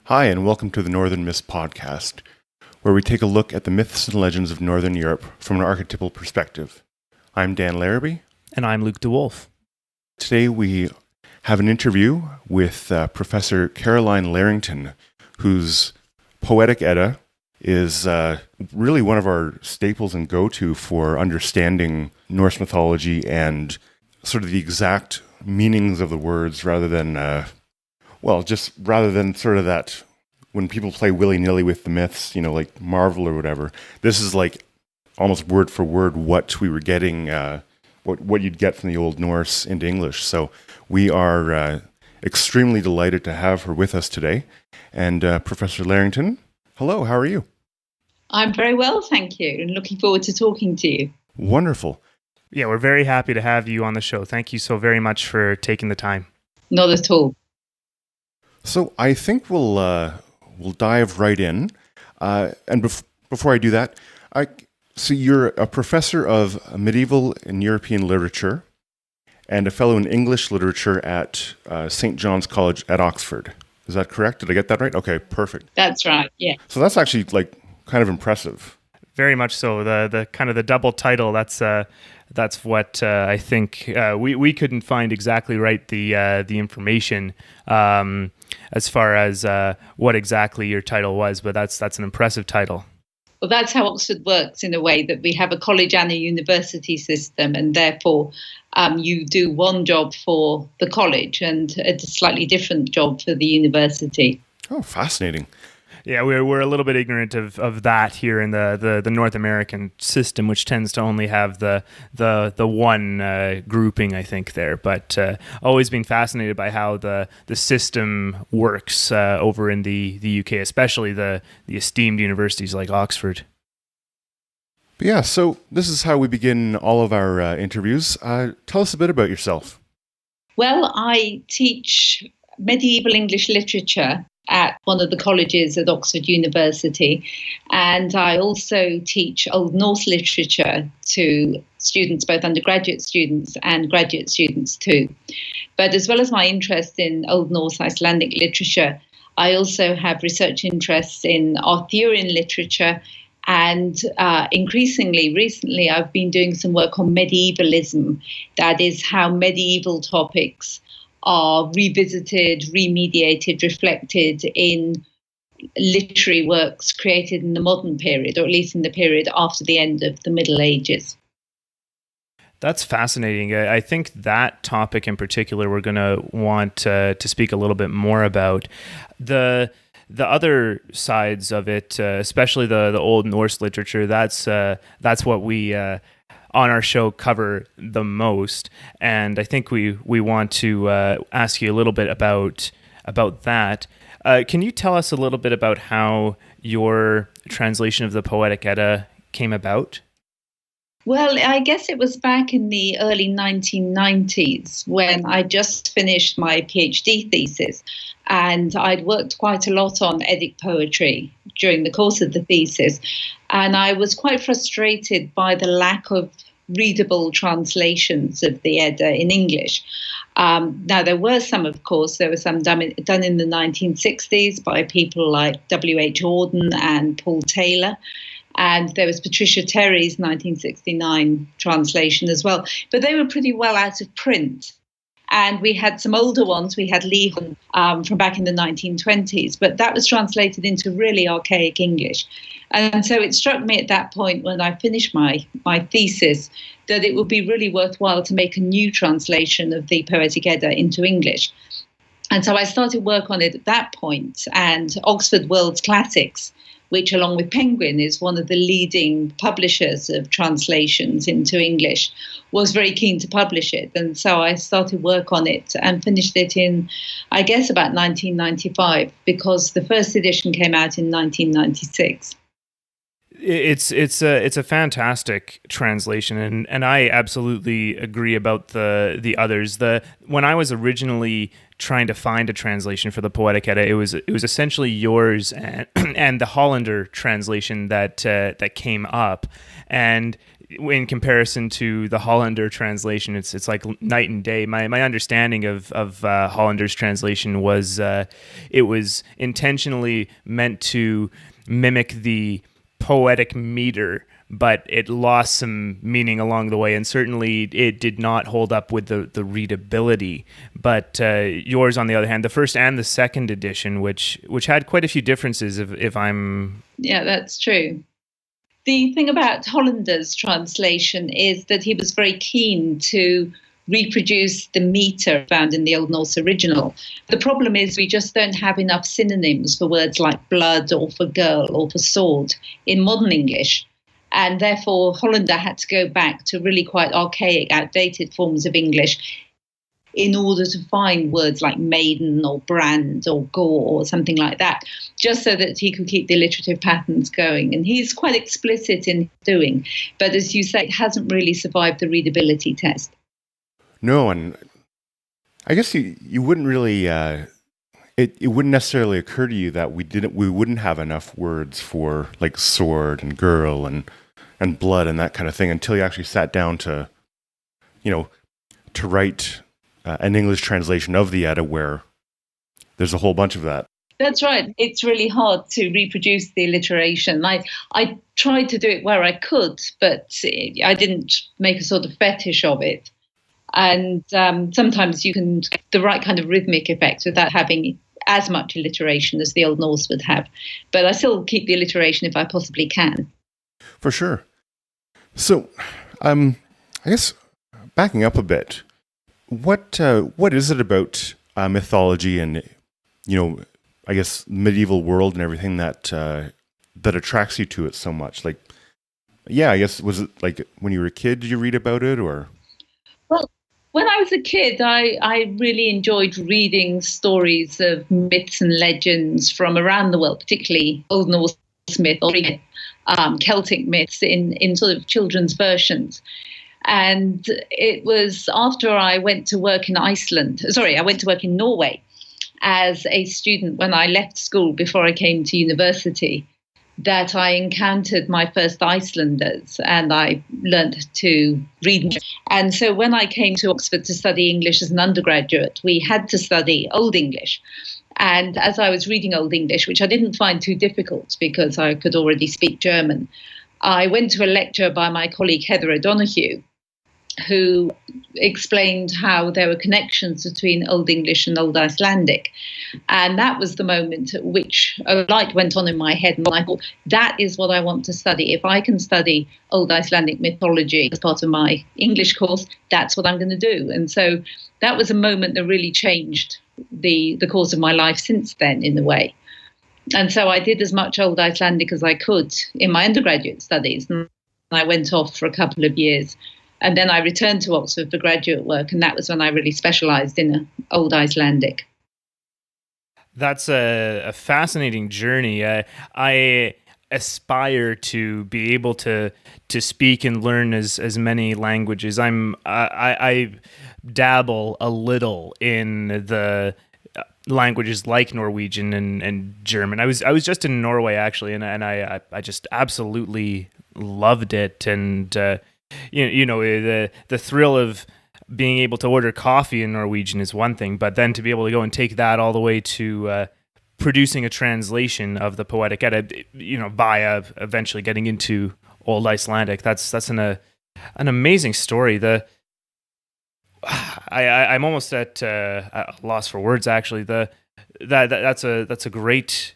Hi, and welcome to the Northern Myths podcast, where we take a look at the myths and legends of Northern Europe from an archetypal perspective. I'm Dan Larrabee. And I'm Luke DeWolf. Today we have an interview with Professor Carolyne Larrington, whose Poetic Edda is really one of our staples and go-to for understanding Norse mythology and sort of the exact meanings of the words rather than sort of that when people play willy-nilly with the myths, like Marvel or whatever. This is like almost word for word what we were getting, what you'd get from the Old Norse into English. So we are extremely delighted to have her with us today. And Professor Larrington, hello, how are you? I'm very well, thank you, and looking forward to talking to you. Wonderful. Yeah, we're very happy to have you on the show. Thank you so very much for taking the time. Not at all. So I think we'll dive right in. And before I do that, so you're a professor of medieval and European literature and a fellow in English literature at St. John's College at Oxford. Is that correct? Did I get that right? Okay, perfect. That's right, yeah. So that's actually kind of impressive. Very much so. The kind of the double title, that's what I think we couldn't find exactly right the information as far as what exactly your title was, but that's an impressive title. Well, that's how Oxford works in a way, that we have a college and a university system, and therefore you do one job for the college and a slightly different job for the university. Oh, fascinating. Yeah, we're a little bit ignorant of that here in the North American system, which tends to only have the one grouping, I think, there. But always been fascinated by how the system works over in the UK, especially the esteemed universities like Oxford. But yeah, so this is how we begin all of our interviews. Tell us a bit about yourself. Well, I teach medieval English literature at one of the colleges at Oxford University. And I also teach Old Norse literature to students, both undergraduate students and graduate students too. But as well as my interest in Old Norse Icelandic literature, I also have research interests in Arthurian literature. And increasingly, recently, I've been doing some work on medievalism. That is how medieval topics are revisited, remediated, reflected in literary works created in the modern period, or at least in the period after the end of the Middle Ages. That's fascinating. I think that topic in particular we're going to want to speak a little bit more about. The other sides of it, especially the Old Norse literature, that's what we on our show cover the most, and I think we want to ask you a little bit about that. Can you tell us a little bit about how your translation of the Poetic Edda came about? Well, I guess it was back in the early 1990s when I just finished my PhD thesis, and I'd worked quite a lot on Eddic poetry during the course of the thesis, and I was quite frustrated by the lack of readable translations of the Edda in English. Now, there were some, of course. There were some done in the 1960s by people like W.H. Auden and Paul Taylor. And there was Patricia Terry's 1969 translation as well. But they were pretty well out of print. And we had some older ones. We had Lehan from back in the 1920s, but that was translated into really archaic English. And so it struck me at that point when I finished my thesis that it would be really worthwhile to make a new translation of the Poetic Edda into English. And so I started work on it at that point, and Oxford World's Classics, which along with Penguin is one of the leading publishers of translations into English, was very keen to publish it. And so I started work on it and finished it in, I guess, about 1995, because the first edition came out in 1996. It's a fantastic translation, and I absolutely agree about the others. When I was originally trying to find a translation for the Poetic Edda, it was essentially yours and the Hollander translation that came up, and in comparison to the Hollander translation, it's like night and day. My understanding of Hollander's translation was it was intentionally meant to mimic the poetic meter, but it lost some meaning along the way, and certainly it did not hold up with the readability. But yours, on the other hand, the first and the second edition, which had quite a few differences, if I'm... Yeah, that's true. The thing about Hollander's translation is that he was very keen to reproduce the meter found in the Old Norse original. The problem is we just don't have enough synonyms for words like blood or for girl or for sword in modern English. And therefore, Hollander had to go back to really quite archaic, outdated forms of English in order to find words like maiden or brand or gore or something like that, just so that he could keep the alliterative patterns going. And he's quite explicit in doing, but as you say, it hasn't really survived the readability test. No, and I guess you wouldn't really, it wouldn't necessarily occur to you that we wouldn't have enough words for like sword and girl and blood and that kind of thing until you actually sat down to write an English translation of the Edda where there's a whole bunch of that. That's right. It's really hard to reproduce the alliteration. I tried to do it where I could, but I didn't make a sort of fetish of it. And sometimes you can get the right kind of rhythmic effect without having as much alliteration as the Old Norse would have. But I still keep the alliteration if I possibly can. For sure. So, I guess backing up a bit, what is it about mythology and I guess medieval world and everything that attracts you to it so much? Like, yeah, I guess was it like when you were a kid? Did you read about it or? Well, when I was a kid, I really enjoyed reading stories of myths and legends from around the world, particularly Old Norse myth or Celtic myths in sort of children's versions. And it was after I went to work in I went to work in Norway as a student when I left school before I came to university, that I encountered my first Icelanders and I learned to read. And so when I came to Oxford to study English as an undergraduate, we had to study Old English. And as I was reading Old English, which I didn't find too difficult because I could already speak German, I went to a lecture by my colleague Heather O'Donoghue, who explained how there were connections between Old English and Old Icelandic. And that was the moment at which a light went on in my head. And I thought, that is what I want to study. If I can study Old Icelandic mythology as part of my English course, that's what I'm going to do. And so that was a moment that really changed the course of my life since then, in a way. And so I did as much Old Icelandic as I could in my undergraduate studies. And I went off for a couple of years. And then I returned to Oxford for graduate work, and that was when I really specialised in Old Icelandic. That's a fascinating journey. I aspire to be able to speak and learn as many languages. I dabble a little in the languages like Norwegian and German. I was just in Norway actually, and I just absolutely loved it. And the thrill of being able to order coffee in Norwegian is one thing, but then to be able to go and take that all the way to producing a translation of the Poetic Edda, by eventually getting into Old Icelandic, that's an amazing story. I'm almost at a loss for words actually. That's a great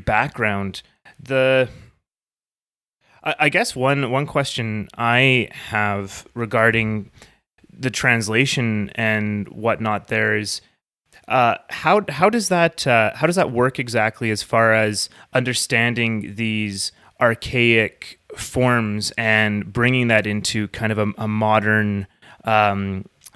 background. I guess one question I have regarding the translation and whatnot there is how does that work exactly as far as understanding these archaic forms and bringing that into kind of a modern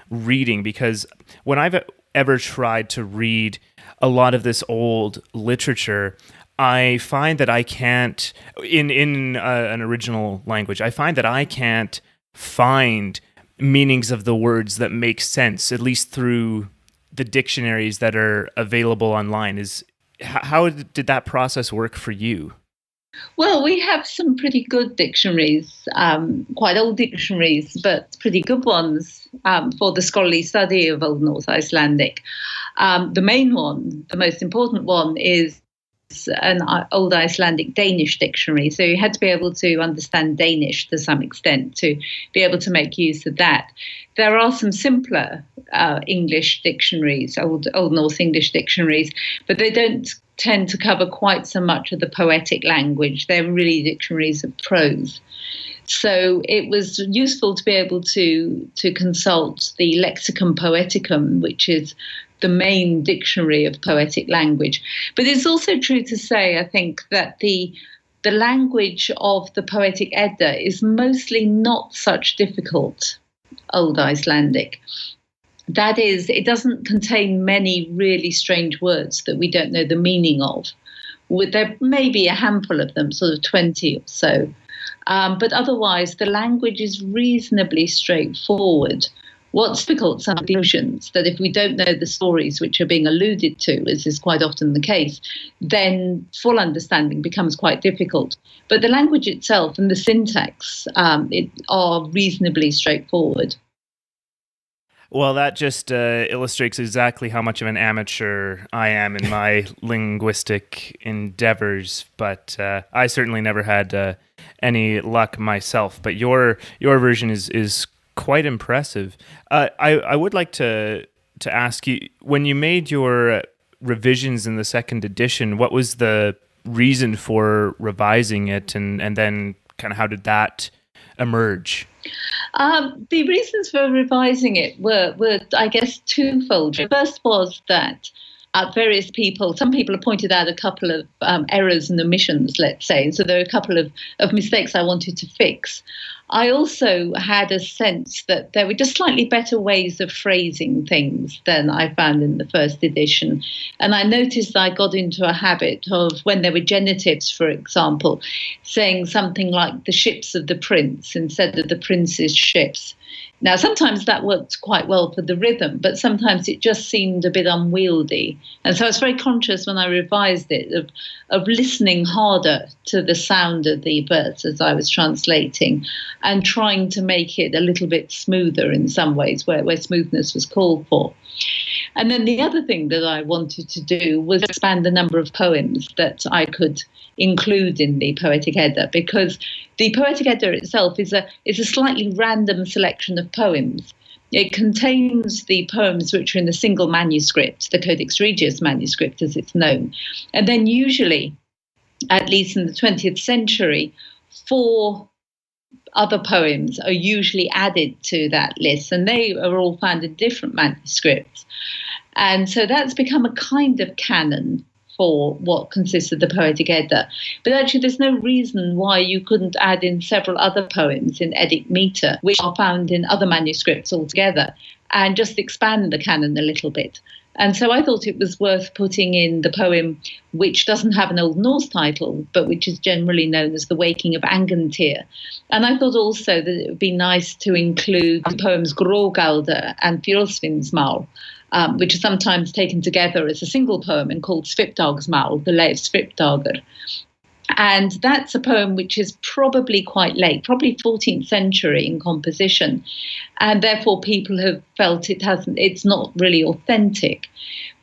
reading? Because when I've ever tried to read a lot of this old literature, I find that I can't, in an original language, I find that I can't find meanings of the words that make sense, at least through the dictionaries that are available online. How did that process work for you? Well, we have some pretty good dictionaries, quite old dictionaries, but pretty good ones for the scholarly study of Old North Icelandic. The main one, the most important one, is an Old Icelandic Danish dictionary. So you had to be able to understand Danish to some extent to be able to make use of that. There are some simpler English dictionaries, Old Norse English dictionaries, but they don't tend to cover quite so much of the poetic language. They're really dictionaries of prose. So it was useful to be able to consult the Lexicon Poeticum, which is the main dictionary of poetic language. But it's also true to say, I think, that the language of the Poetic Edda is mostly not such difficult Old Icelandic. That is, it doesn't contain many really strange words that we don't know the meaning of. There may be a handful of them, sort of 20 or so. But otherwise, the language is reasonably straightforward. What's difficult, some allusions, that if we don't know the stories which are being alluded to, as is quite often the case, then full understanding becomes quite difficult. But the language itself and the syntax are reasonably straightforward. Well, that just illustrates exactly how much of an amateur I am in my linguistic endeavors, but I certainly never had any luck myself. But your version is quite impressive. I would like to ask you, when you made your revisions in the second edition, what was the reason for revising it, and then kind of how did that emerge? The reasons for revising it were, I guess, twofold. The first was that various people, some people have pointed out a couple of errors and omissions, let's say, and so there are a couple of mistakes I wanted to fix. I also had a sense that there were just slightly better ways of phrasing things than I found in the first edition. And I noticed I got into a habit of, when there were genitives, for example, saying something like the ships of the prince instead of the prince's ships. Now, sometimes that worked quite well for the rhythm, but sometimes it just seemed a bit unwieldy. And so I was very conscious when I revised it of listening harder to the sound of the verse as I was translating and trying to make it a little bit smoother in some ways where smoothness was called for. And then the other thing that I wanted to do was expand the number of poems that I could include in the Poetic Edda, because the Poetic Edda itself is a slightly random selection of poems. It contains the poems which are in a single manuscript, the Codex Regius manuscript as it's known. And then usually, at least in the 20th century, 4 other poems are usually added to that list, and they are all found in different manuscripts. And so that's become a kind of canon for what consists of the Poetic Edda. But actually, there's no reason why you couldn't add in several other poems in Eddic meter, which are found in other manuscripts altogether, and just expand the canon a little bit. And so I thought it was worth putting in the poem which doesn't have an Old Norse title, but which is generally known as The Waking of Angoon. And I thought also that it would be nice to include the poems Grógalda and Fjölsvinnsmál, which are sometimes taken together as a single poem and called Svipdagsmál, the Lay of Svipdagur. And that's a poem which is probably quite late, probably 14th century in composition. And therefore people have felt it's not really authentic.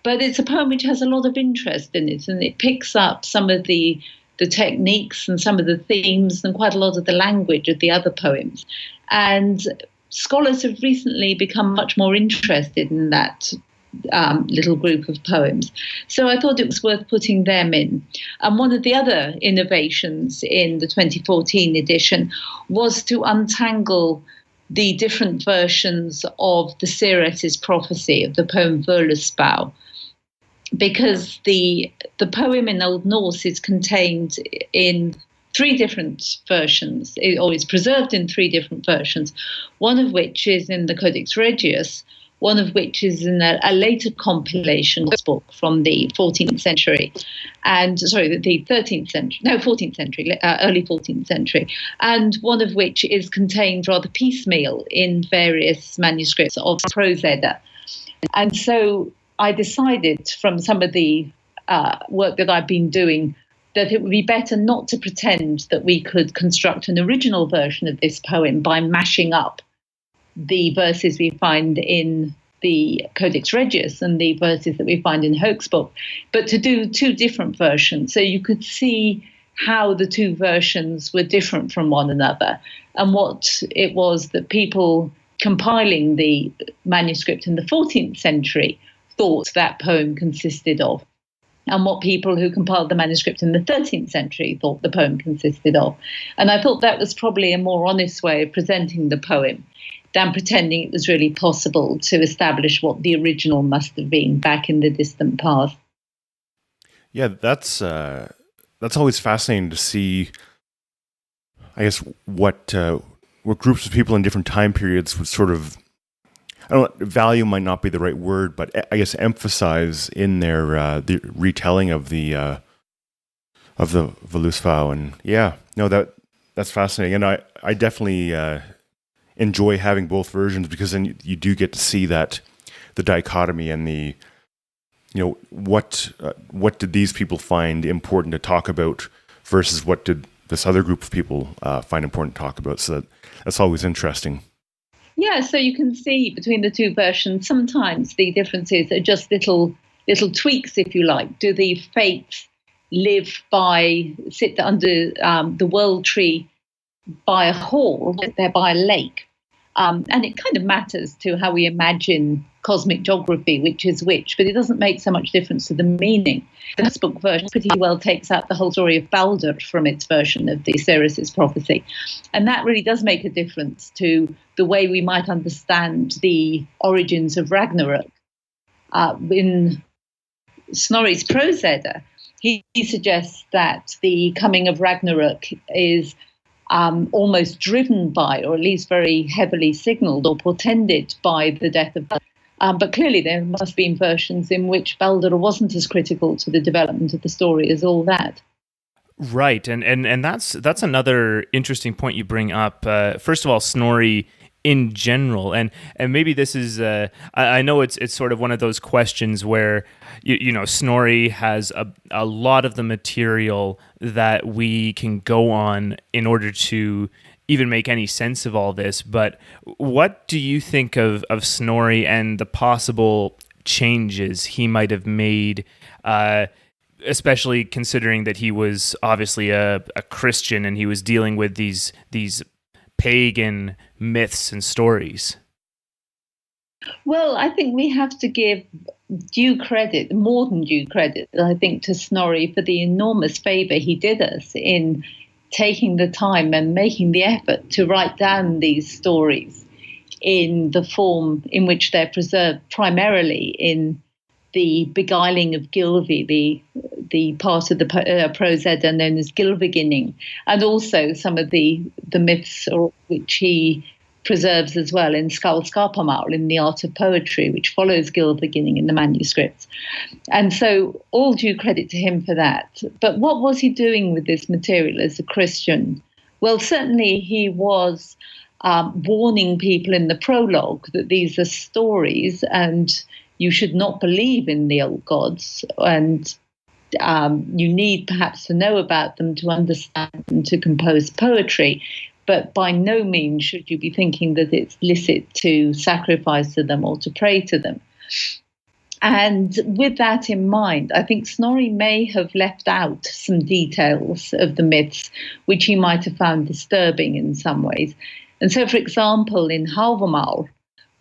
But it's a poem which has a lot of interest in it, and it picks up some of the techniques and some of the themes and quite a lot of the language of the other poems. And scholars have recently become much more interested in that little group of poems. So I thought it was worth putting them in. And one of the other innovations in the 2014 edition was to untangle the different versions of the Siretis prophecy of the poem Völuspá, because the poem in Old Norse is contained in 3 different versions, or is preserved in 3 different versions, one of which is in the Codex Regius, one of which is in a later compilation book from the 14th century, the 13th century, 14th century, early 14th century, and one of which is contained rather piecemeal in various manuscripts of Prose Edda. And so I decided from some of the work that I've been doing that it would be better not to pretend that we could construct an original version of this poem by mashing up the verses we find in the Codex Regius and the verses that we find in Hoke's book, but to do two different versions. So you could see how the two versions were different from one another, and what it was that people compiling the manuscript in the 14th century thought that poem consisted of, and what people who compiled the manuscript in the 13th century thought the poem consisted of. And I thought that was probably a more honest way of presenting the poem than pretending it was really possible to establish what the original must have been back in the distant past. Yeah, that's always fascinating to see, I guess, what groups of people in different time periods would sort of, I don't know, value might not be the right word, but I guess emphasize in their the retelling of the Völuspá. And yeah, no, that's fascinating, and I definitely enjoy having both versions, because then you do get to see that the dichotomy and the, you know, what did these people find important to talk about versus what did this other group of people find important to talk about. So that's always interesting. Yeah, so you can see between the two versions, sometimes the differences are just little tweaks, if you like. Do the fates sit under the world tree by a hall, they're by a lake? And it kind of matters to how we imagine cosmic geography, which is which, but it doesn't make so much difference to the meaning. The first book version pretty well takes out the whole story of Baldur from its version of the Osiris prophecy. And that really does make a difference to the way we might understand the origins of Ragnarok. In Snorri's Prose Edda, he suggests that the coming of Ragnarok is almost driven by, or at least very heavily signalled or portended by, the death of Baldur. But clearly there must have been versions in which Baldur wasn't as critical to the development of the story as all that. Right, and that's another interesting point you bring up. First of all, Snorri in general, and maybe this is I know it's sort of one of those questions where you know, Snorri has a lot of the material that we can go on in order to even make any sense of all this. But what do you think of Snorri and the possible changes he might have made, especially considering that he was obviously a Christian and he was dealing with these pagan myths and stories? Well, I think we have to give due credit, more than due credit, I think, to Snorri for the enormous favour he did us in taking the time and making the effort to write down these stories in the form in which they're preserved, primarily in the beguiling of Gylfi, the part of the Prose Edda known as Gylfaginning, and also some of the myths which he preserves as well in Skálskaparmál, in the art of poetry, which follows Gylfaginning in the manuscripts. And so all due credit to him for that. But what was he doing with this material as a Christian? Well, certainly he was warning people in the prologue that these are stories and you should not believe in the old gods, and you need perhaps to know about them to understand and to compose poetry. But by no means should you be thinking that it's licit to sacrifice to them or to pray to them. And with that in mind, I think Snorri may have left out some details of the myths which he might have found disturbing in some ways. And so, for example, in Hávamál,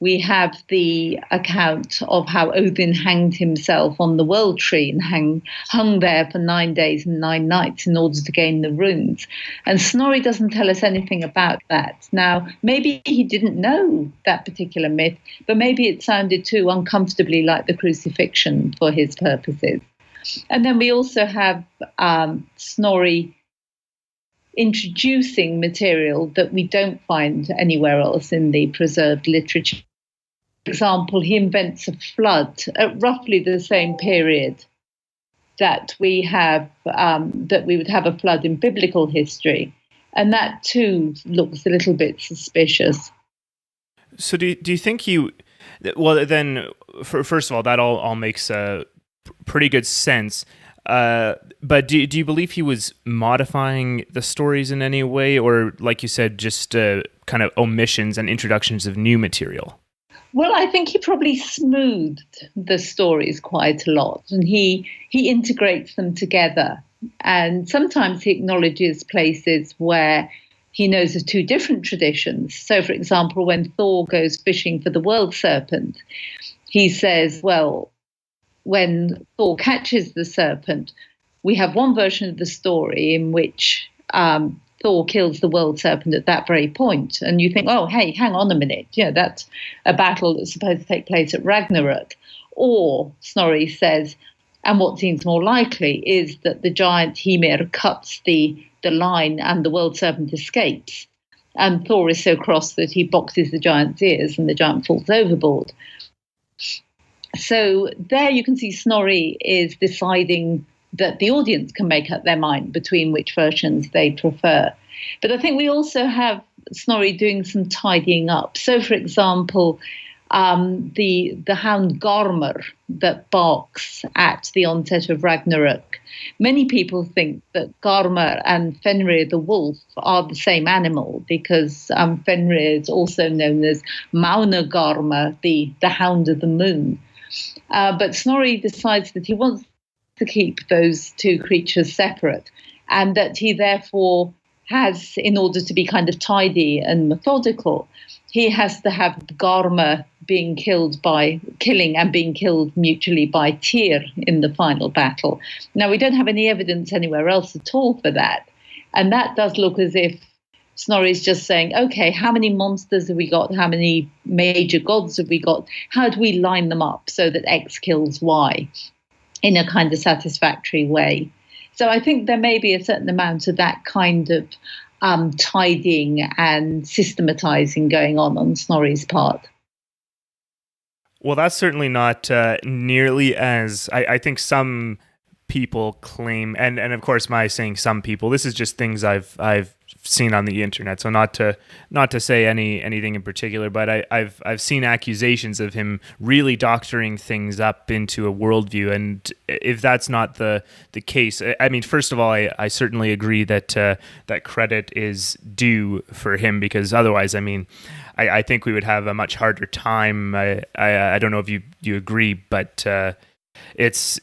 we have the account of how Odin hanged himself on the world tree and hung there for 9 days and 9 nights in order to gain the runes. And Snorri doesn't tell us anything about that. Now, maybe he didn't know that particular myth, but maybe it sounded too uncomfortably like the crucifixion for his purposes. And then we also have Snorri introducing material that we don't find anywhere else in the preserved literature. For example, he invents a flood at roughly the same period that we have, that we would have a flood in biblical history, and that too looks a little bit suspicious. So, do you think you? Well, then, first of all, that all makes pretty good sense. But do you believe he was modifying the stories in any way, or like you said, just kind of omissions and introductions of new material? Well, I think he probably smoothed the stories quite a lot, and he integrates them together. And sometimes he acknowledges places where he knows of two different traditions. So, for example, when Thor goes fishing for the world serpent, he says, well, when Thor catches the serpent, we have one version of the story in which Thor kills the world serpent at that very point. And you think, oh, hey, hang on a minute. That's a battle that's supposed to take place at Ragnarok. Or Snorri says, and what seems more likely is that the giant Hymir cuts the line and the world serpent escapes. And Thor is so cross that he boxes the giant's ears and the giant falls overboard. So there you can see Snorri is deciding that the audience can make up their mind between which versions they prefer. But I think we also have Snorri doing some tidying up. So, for example, the hound Garmr that barks at the onset of Ragnarok. Many people think that Garmr and Fenrir the wolf are the same animal because Fenrir is also known as Mauna Garmr, the hound of the moon. But Snorri decides that he wants to keep those two creatures separate, and that he therefore has, in order to be kind of tidy and methodical, he has to have Garmr killing and being killed mutually by Tyr in the final battle. Now, we don't have any evidence anywhere else at all for that. And that does look as if Snorri's just saying, okay, how many monsters have we got? How many major gods have we got? How do we line them up so that X kills Y in a kind of satisfactory way? So I think there may be a certain amount of that kind of tidying and systematizing going on Snorri's part. Well, that's certainly not nearly as I think some people claim, and of course, my saying some people, this is just things I've seen on the internet. So not to say anything in particular, but I've seen accusations of him really doctoring things up into a worldview. And if that's not the case, I mean, first of all, I certainly agree that that credit is due for him, because otherwise, I mean, I think we would have a much harder time. I don't know if you agree, but it's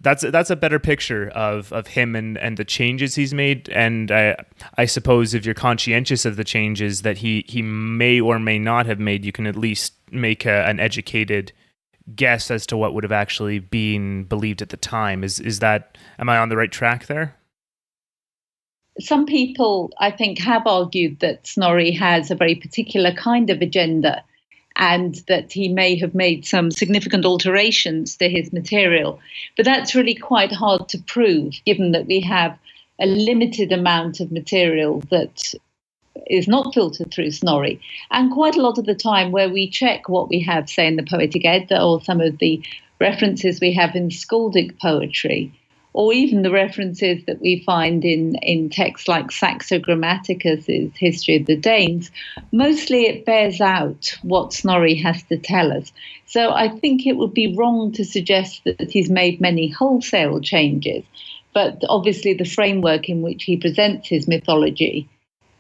that's a better picture of him and the changes he's made. And I suppose if you're conscientious of the changes that he may or may not have made, you can at least make an educated guess as to what would have actually been believed at the time. Am I on the right track there? Some people, I think, have argued that Snorri has a very particular kind of agenda and that he may have made some significant alterations to his material. But that's really quite hard to prove, given that we have a limited amount of material that is not filtered through Snorri. And quite a lot of the time where we check what we have, say, in the Poetic Edda or some of the references we have in skaldic poetry, or even the references that we find in texts like Saxo Grammaticus's History of the Danes, mostly it bears out what Snorri has to tell us. So I think it would be wrong to suggest that he's made many wholesale changes, but obviously the framework in which he presents his mythology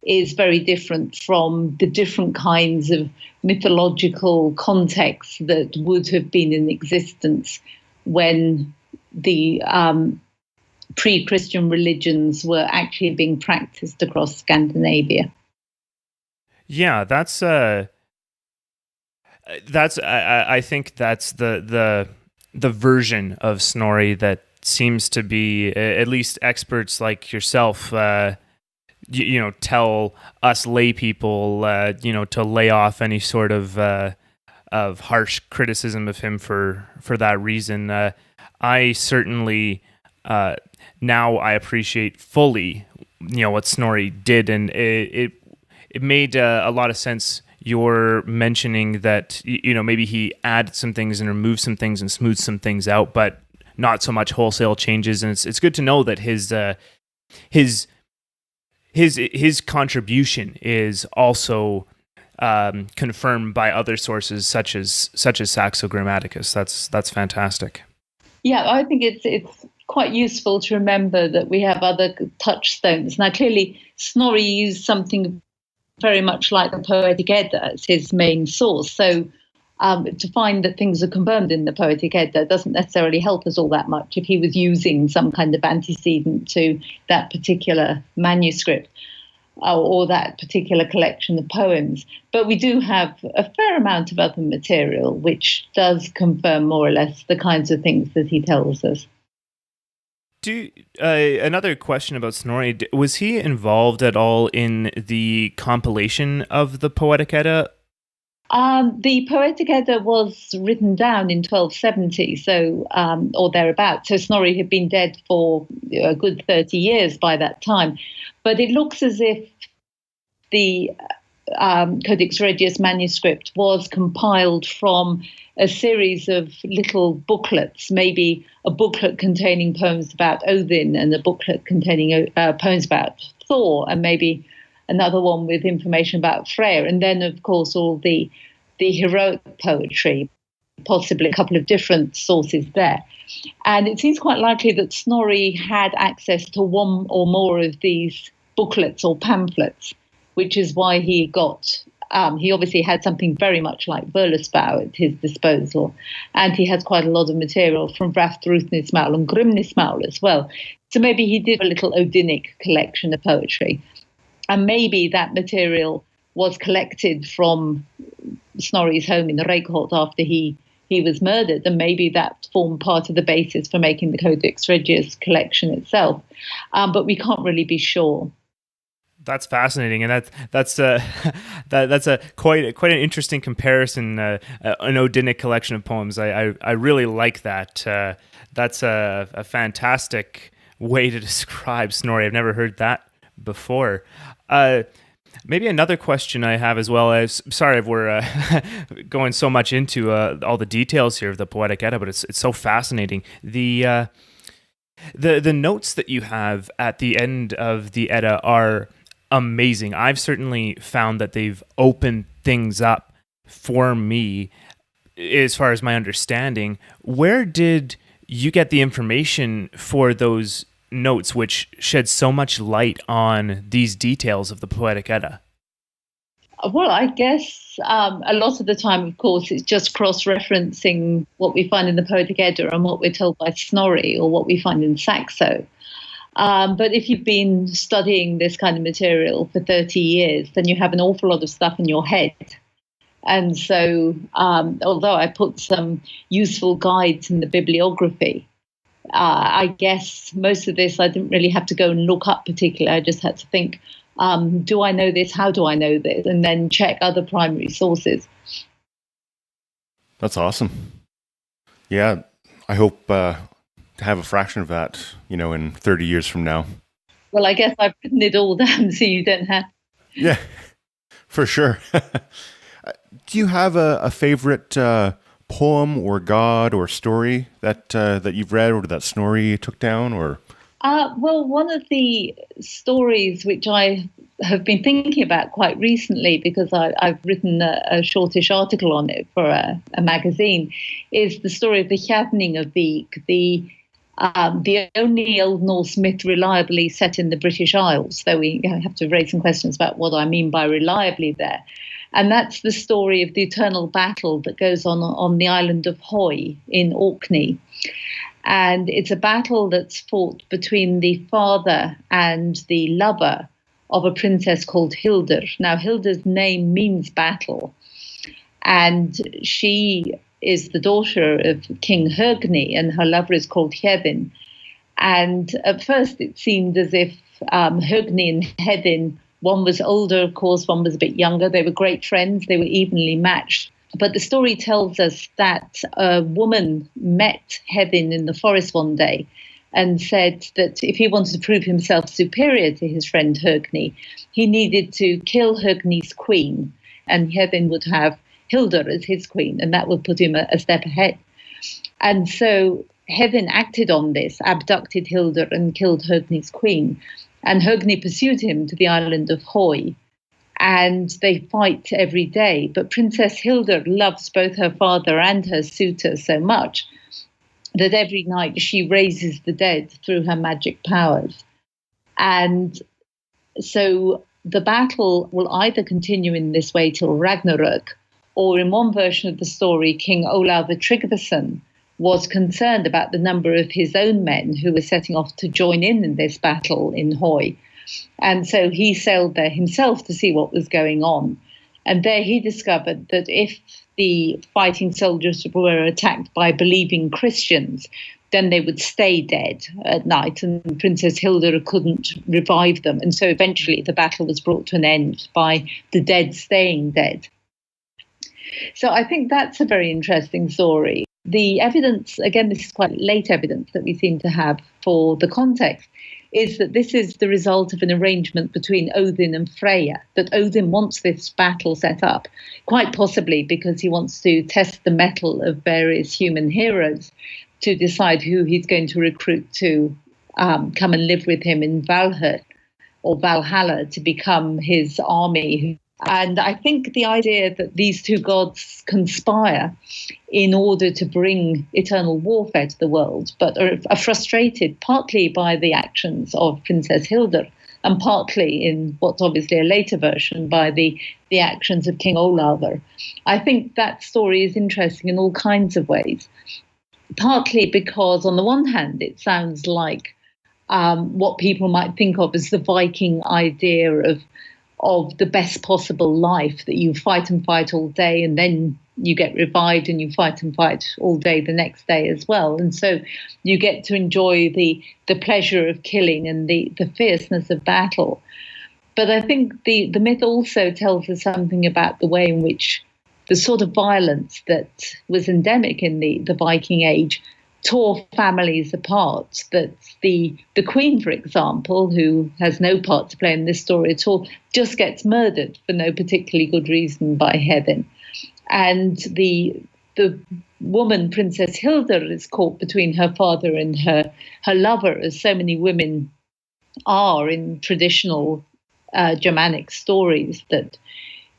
is very different from the different kinds of mythological contexts that would have been in existence when the pre-Christian religions were actually being practiced across Scandinavia. Yeah, I think that's the version of Snorri that seems to be, at least experts like yourself, tell us lay people, to lay off any sort of harsh criticism of him for that reason. I certainly now I appreciate fully, what Snorri did, and it made a lot of sense. You're mentioning that maybe he added some things and removed some things and smoothed some things out, but not so much wholesale changes. And it's good to know that his contribution is also confirmed by other sources such as Saxo Grammaticus. That's fantastic. Yeah, I think it's quite useful to remember that we have other touchstones. Now, clearly, Snorri used something very much like the Poetic Edda as his main source. So to find that things are confirmed in the Poetic Edda doesn't necessarily help us all that much if he was using some kind of antecedent to that particular manuscript or that particular collection of poems. But we do have a fair amount of other material which does confirm more or less the kinds of things that he tells us. Another question about Snorri, was he involved at all in the compilation of the Poetic Edda? The Poetic Edda was written down in 1270, so or thereabouts. So Snorri had been dead for a good 30 years by that time. But it looks as if the Codex Regius manuscript was compiled from a series of little booklets, maybe a booklet containing poems about Odin and a booklet containing poems about Thor, and maybe another one with information about Freya, and then, of course, all the heroic poetry, possibly a couple of different sources there. And it seems quite likely that Snorri had access to one or more of these booklets or pamphlets, which is why he got, he obviously had something very much like Völuspá at his disposal, and he has quite a lot of material from Vafthrûthnismál and Grimnismál as well. So maybe he did a little Odinic collection of poetry, and maybe that material was collected from Snorri's home in Reykholt after he was murdered, and maybe that formed part of the basis for making the Codex Regius collection itself. But we can't really be sure. That's fascinating, and that's a quite an interesting comparison. An Odinic collection of poems. I really like that. That's a fantastic way to describe Snorri. I've never heard that before. Maybe another question I have as well as, sorry if we're going so much into all the details here of the Poetic Edda, but it's so fascinating. The notes that you have at the end of the Edda are amazing. I've certainly found that they've opened things up for me as far as my understanding. Where did you get the information for those notes which shed so much light on these details of the Poetic Edda? Well, I guess a lot of the time, of course, it's just cross-referencing what we find in the Poetic Edda and what we're told by Snorri or what we find in Saxo. But if you've been studying this kind of material for 30 years, then you have an awful lot of stuff in your head. And so, although I put some useful guides in the bibliography, I guess most of this I didn't really have to go and look up particularly. I just had to think, do I know this? How do I know this? And then check other primary sources. That's awesome. Yeah, I hope to have a fraction of that, in 30 years from now. Well, I guess I've written it all down so you don't have. Yeah, for sure. Do you have a favorite poem or god or story that you've read or that Snorri took down? Or well, one of the stories which I have been thinking about quite recently, because I've written a shortish article on it for a magazine, is the story of the Hjaðningavíg, the only Old Norse myth reliably set in the British Isles, though we have to raise some questions about what I mean by reliably there. And that's the story of the eternal battle that goes on the island of Hoy in Orkney. And it's a battle that's fought between the father and the lover of a princess called Hildur. Now, Hildur's name means battle, and she is the daughter of King Hjaðni, and her lover is called Héðinn. And at first it seemed as if Hjaðni and Héðinn, one was older, of course, one was a bit younger. They were great friends. They were evenly matched. But the story tells us that a woman met Héðinn in the forest one day and said that if he wanted to prove himself superior to his friend Hjaðni, he needed to kill Hjaðni's queen, and Héðinn would have Hildur as his queen, and that would put him a step ahead. And so Héðinn acted on this, abducted Hildur and killed Hjaðni's queen. And Hjaðni pursued him to the island of Hoy, and they fight every day. But Princess Hildur loves both her father and her suitor so much that every night she raises the dead through her magic powers. And so the battle will either continue in this way till Ragnarök, or in one version of the story, King Olafur Tryggvason was concerned about the number of his own men who were setting off to join in this battle in Hoy. And so he sailed there himself to see what was going on. And there he discovered that if the fighting soldiers were attacked by believing Christians, then they would stay dead at night, and Princess Hilda couldn't revive them. And so eventually the battle was brought to an end by the dead staying dead. So I think that's a very interesting story. The evidence, again, this is quite late evidence that we seem to have for the context, is that this is the result of an arrangement between Odin and Freya, that Odin wants this battle set up, quite possibly because he wants to test the mettle of various human heroes to decide who he's going to recruit to come and live with him in Valhalla or Valhalla to become his army. And I think the idea that these two gods conspire in order to bring eternal warfare to the world, but are frustrated partly by the actions of Princess Hilda and partly, in what's obviously a later version, by the actions of King Olafur. I think that story is interesting in all kinds of ways, partly because on the one hand it sounds like what people might think of as the Viking idea of the best possible life, that you fight and fight all day and then you get revived and you fight and fight all day the next day as well. And so you get to enjoy the pleasure of killing and the fierceness of battle. But I think the myth also tells us something about the way in which the sort of violence that was endemic in the Viking Age tore families apart, that the queen, for example, who has no part to play in this story at all, just gets murdered for no particularly good reason by heaven. And the woman, Princess Hilda, is caught between her father and her lover, as so many women are in traditional Germanic stories, that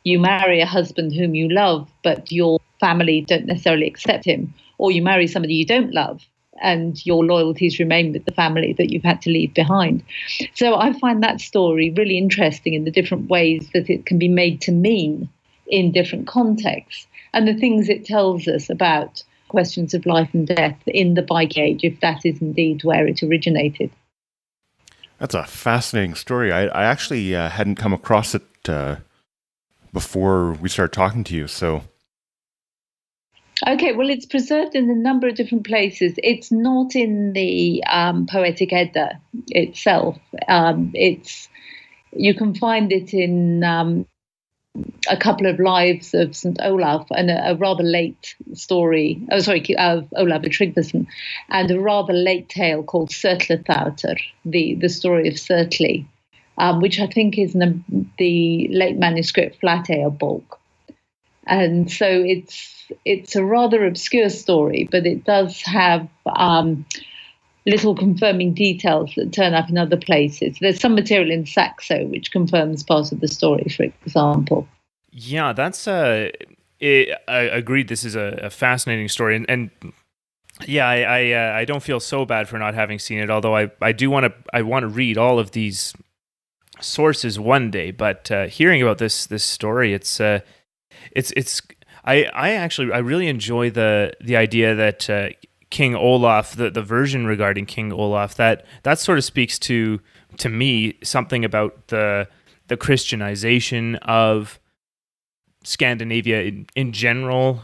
you marry a husband whom you love, but your family don't necessarily accept him. Or you marry somebody you don't love and your loyalties remain with the family that you've had to leave behind. So I find that story really interesting in the different ways that it can be made to mean in different contexts, and the things it tells us about questions of life and death in the Viking Age, if that is indeed where it originated. That's a fascinating story. I actually hadn't come across it before we started talking to you, so... Okay, well, it's preserved in a number of different places. It's not in the Poetic Edda itself. You can find it in a couple of lives of St. Olaf and a rather late story, of Olafur Tryggvason, and a rather late tale called Surtlatháttr, the story of Surtli, which I think is in the late manuscript Flateyjarbók. And so it's a rather obscure story, but it does have little confirming details that turn up in other places. There's some material in Saxo which confirms part of the story, for example. Yeah, that's I agreed. This is a fascinating story, and yeah, I don't feel so bad for not having seen it. Although I do want to read all of these sources one day. But hearing about this story, I really enjoy the idea that King Olaf, the version regarding King Olaf, that sort of speaks to me something about the Christianization of Scandinavia in general.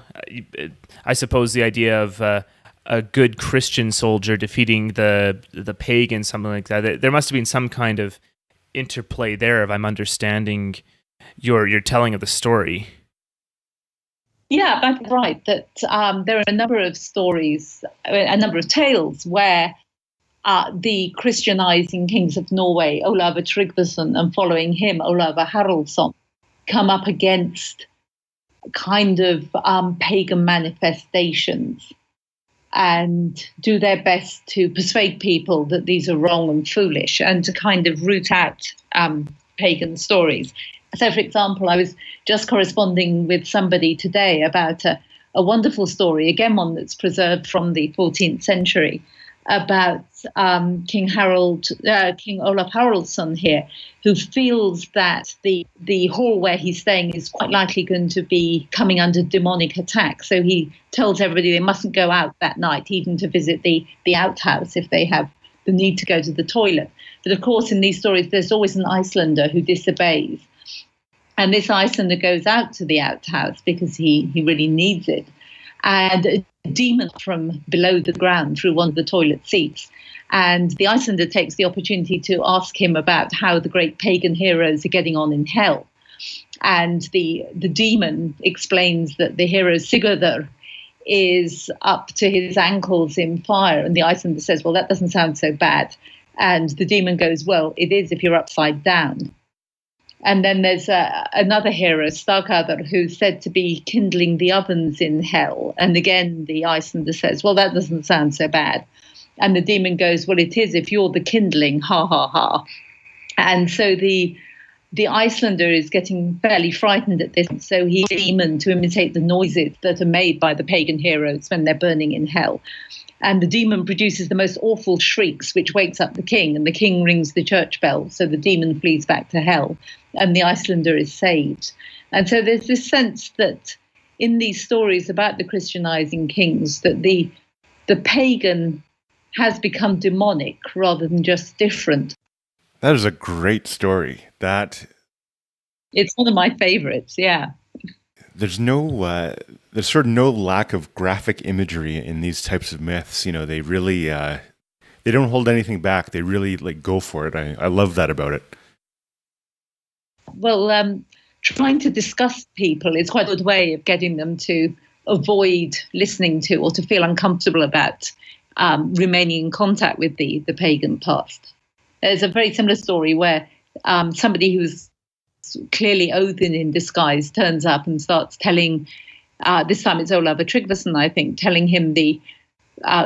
I suppose the idea of a good Christian soldier defeating the pagan, something like that. There must have been some kind of interplay there, if I'm understanding your telling of the story. Yeah, that's right. That there are a number of stories, a number of tales where the Christianizing kings of Norway, Olafur Tryggvason, and following him, Olafur Haraldsson, come up against kind of pagan manifestations and do their best to persuade people that these are wrong and foolish, and to kind of root out pagan stories. So, for example, I was just corresponding with somebody today about a a wonderful story, again one that's preserved from the 14th century, about King Olaf Haraldsson here, who feels that the hall where he's staying is quite likely going to be coming under demonic attack. So he tells everybody they mustn't go out that night, even to visit the outhouse if they have the need to go to the toilet. But of course, in these stories, there's always an Icelander who disobeys. And this Icelander goes out to the outhouse because he really needs it. And a demon from below the ground through one of the toilet seats. And the Icelander takes the opportunity to ask him about how the great pagan heroes are getting on in hell. And the demon explains that the hero Sigurður is up to his ankles in fire. And the Icelander says, well, that doesn't sound so bad. And the demon goes, well, it is if you're upside down. And then there's another hero, Starkadr, who's said to be kindling the ovens in hell. And again, the Icelander says, well, that doesn't sound so bad. And the demon goes, well, it is if you're the kindling, ha, ha, ha. And so the Icelander is getting fairly frightened at this. So he's a demon to imitate the noises that are made by the pagan heroes when they're burning in hell. And the demon produces the most awful shrieks, which wakes up the king, and the king rings the church bell. So the demon flees back to hell, and the Icelander is saved. And so there's this sense that in these stories about the Christianizing kings, that the pagan has become demonic rather than just different. That is a great story. It's one of my favorites, yeah. There's sort of no lack of graphic imagery in these types of myths. You know, they really, they don't hold anything back. They really go for it. I love that about it. Well, trying to disgust people is quite a good way of getting them to avoid listening to or to feel uncomfortable about remaining in contact with the pagan past. There's a very similar story where somebody who's clearly Odin in disguise turns up and starts telling, this time it's Olafur Tryggvason, I think, telling him the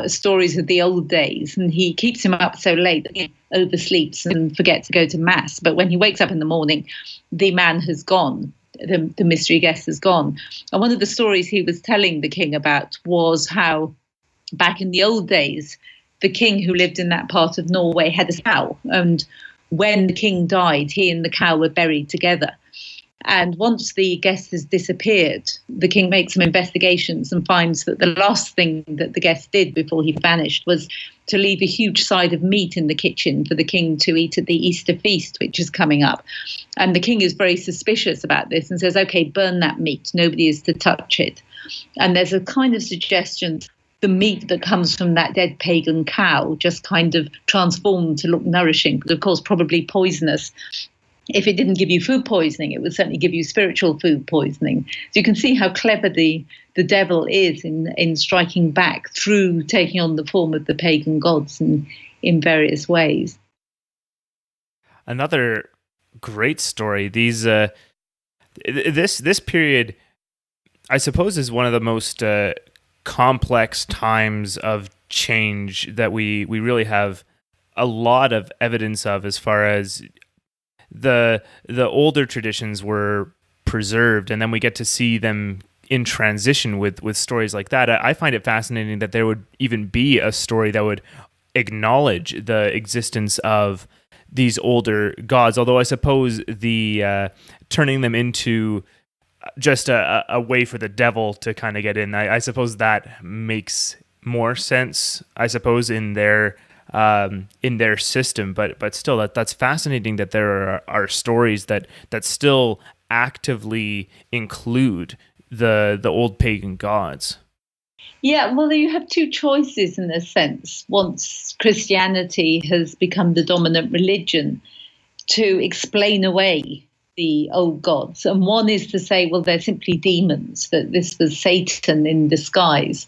stories of the old days. And he keeps him up so late that he oversleeps and forgets to go to mass. But when he wakes up in the morning, the man has gone. The mystery guest has gone. And one of the stories he was telling the king about was how back in the old days, the king who lived in that part of Norway had a cow. And when the king died, he and the cow were buried together. And once the guest has disappeared, the king makes some investigations and finds that the last thing that the guest did before he vanished was to leave a huge side of meat in the kitchen for the king to eat at the Easter feast, which is coming up. And the king is very suspicious about this and says, okay, burn that meat. Nobody is to touch it. And there's a kind of suggestion the meat that comes from that dead pagan cow just kind of transformed to look nourishing, but of course probably poisonous. If it didn't give you food poisoning, it would certainly give you spiritual food poisoning. So you can see how clever the devil is in striking back through taking on the form of the pagan gods in various ways. Another great story. These this period, I suppose, is one of the most complex times of change that we really have a lot of evidence of, as far as the older traditions were preserved, and then we get to see them in transition with stories like that. I find it fascinating that there would even be a story that would acknowledge the existence of these older gods, although I suppose the turning them into just a way for the devil to kind of get in, I suppose that makes more sense, I suppose, in their system, but still, that's fascinating that there are stories that still actively include the old pagan gods. Yeah, well, you have two choices in a sense. Once Christianity has become the dominant religion, to explain away the old gods. And one is to say, well, they're simply demons, that this was Satan in disguise,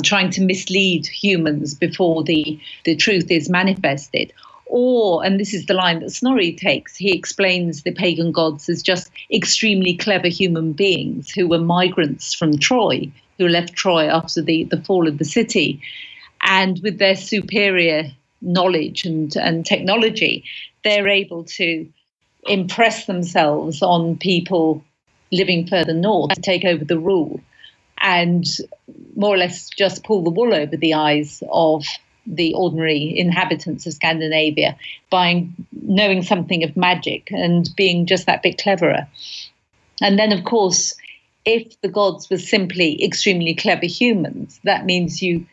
trying to mislead humans before the truth is manifested. Or, and this is the line that Snorri takes, he explains the pagan gods as just extremely clever human beings who were migrants from Troy, who left Troy after the fall of the city. And with their superior knowledge and technology, they're able to impress themselves on people living further north to take over the rule. and more or less just pull the wool over the eyes of the ordinary inhabitants of Scandinavia by knowing something of magic and being just that bit cleverer. And then, of course, if the gods were simply extremely clever humans, that means you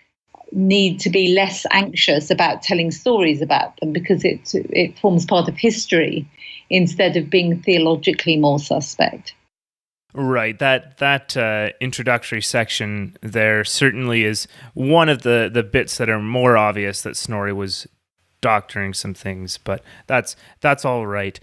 need to be less anxious about telling stories about them, because it forms part of history instead of being theologically more suspect. Right. That introductory section there certainly is one of the bits that are more obvious that Snorri was doctoring some things, but that's all right.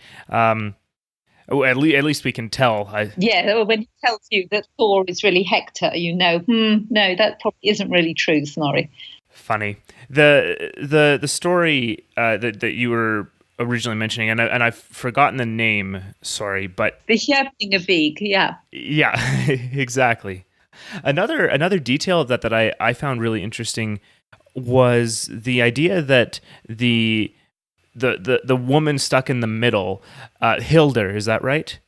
At least we can tell. Yeah, when he tells you that Thor is really Hector, you know, no, that probably isn't really true, Snorri. Funny. The story that you were originally mentioning, and I've forgotten the name, sorry, but the Hjaðningavíg, yeah, exactly. Another detail of that I found really interesting was the idea that the woman stuck in the middle, Hildur, is that right?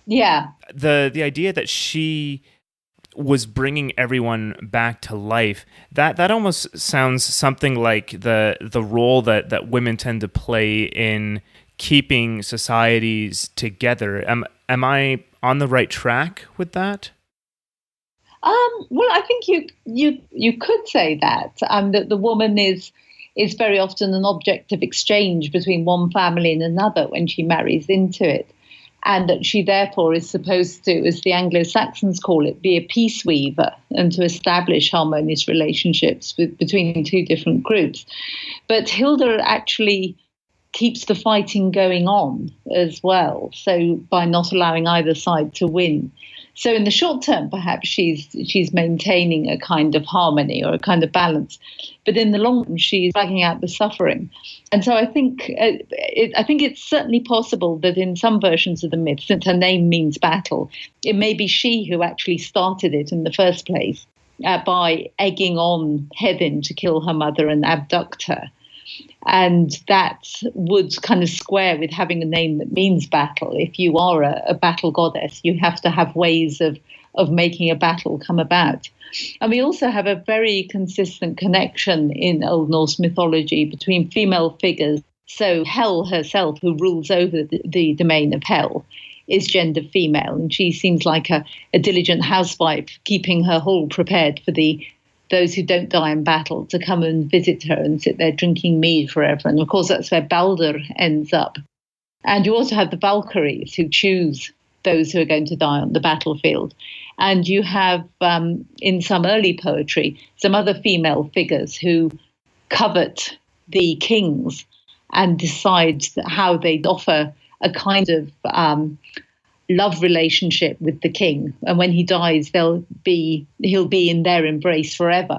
Yeah. The idea that she was bringing everyone back to life, that almost sounds something like the role that women tend to play in keeping societies together. Am I on the right track with that? Well, I think you could say that the woman is very often an object of exchange between one family and another when she marries into it. And that she therefore is supposed to, as the Anglo-Saxons call it, be a peace weaver and to establish harmonious relationships between two different groups. But Hilda actually keeps the fighting going on as well, so by not allowing either side to win. So in the short term, perhaps she's maintaining a kind of harmony or a kind of balance, but in the long term, she's dragging out the suffering. And so I think it's certainly possible that in some versions of the myth, since her name means battle, it may be she who actually started it in the first place by egging on Heaven to kill her mother and abduct her. And that would kind of square with having a name that means battle. If you are a battle goddess, you have to have ways of making a battle come about. And we also have a very consistent connection in Old Norse mythology between female figures. So Hel herself, who rules over the domain of Hel, is gender female. And she seems like a diligent housewife, keeping her hall prepared for those who don't die in battle to come and visit her and sit there drinking mead forever. And of course, that's where Baldur ends up. And you also have the Valkyries, who choose those who are going to die on the battlefield. And you have, in some early poetry, some other female figures who covet the kings and decide how they'd offer a kind of love relationship with the king, and when he dies, he'll be in their embrace forever.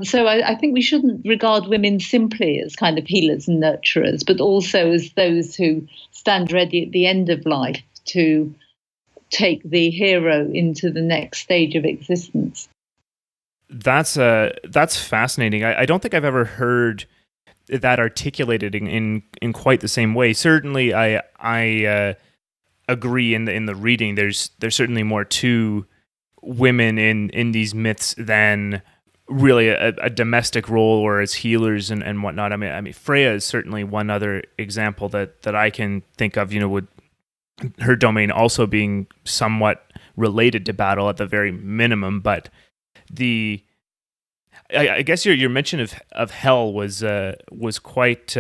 So I think we shouldn't regard women simply as kind of healers and nurturers, but also as those who stand ready at the end of life to take the hero into the next stage of existence. That's fascinating. I don't think I've ever heard that articulated in quite the same way. Certainly, I agree in the reading. There's certainly more to women in these myths than really a domestic role or as healers and whatnot. I mean, Freya is certainly one other example that I can think of. With her domain also being somewhat related to battle at the very minimum, but I guess your mention of Hel was quite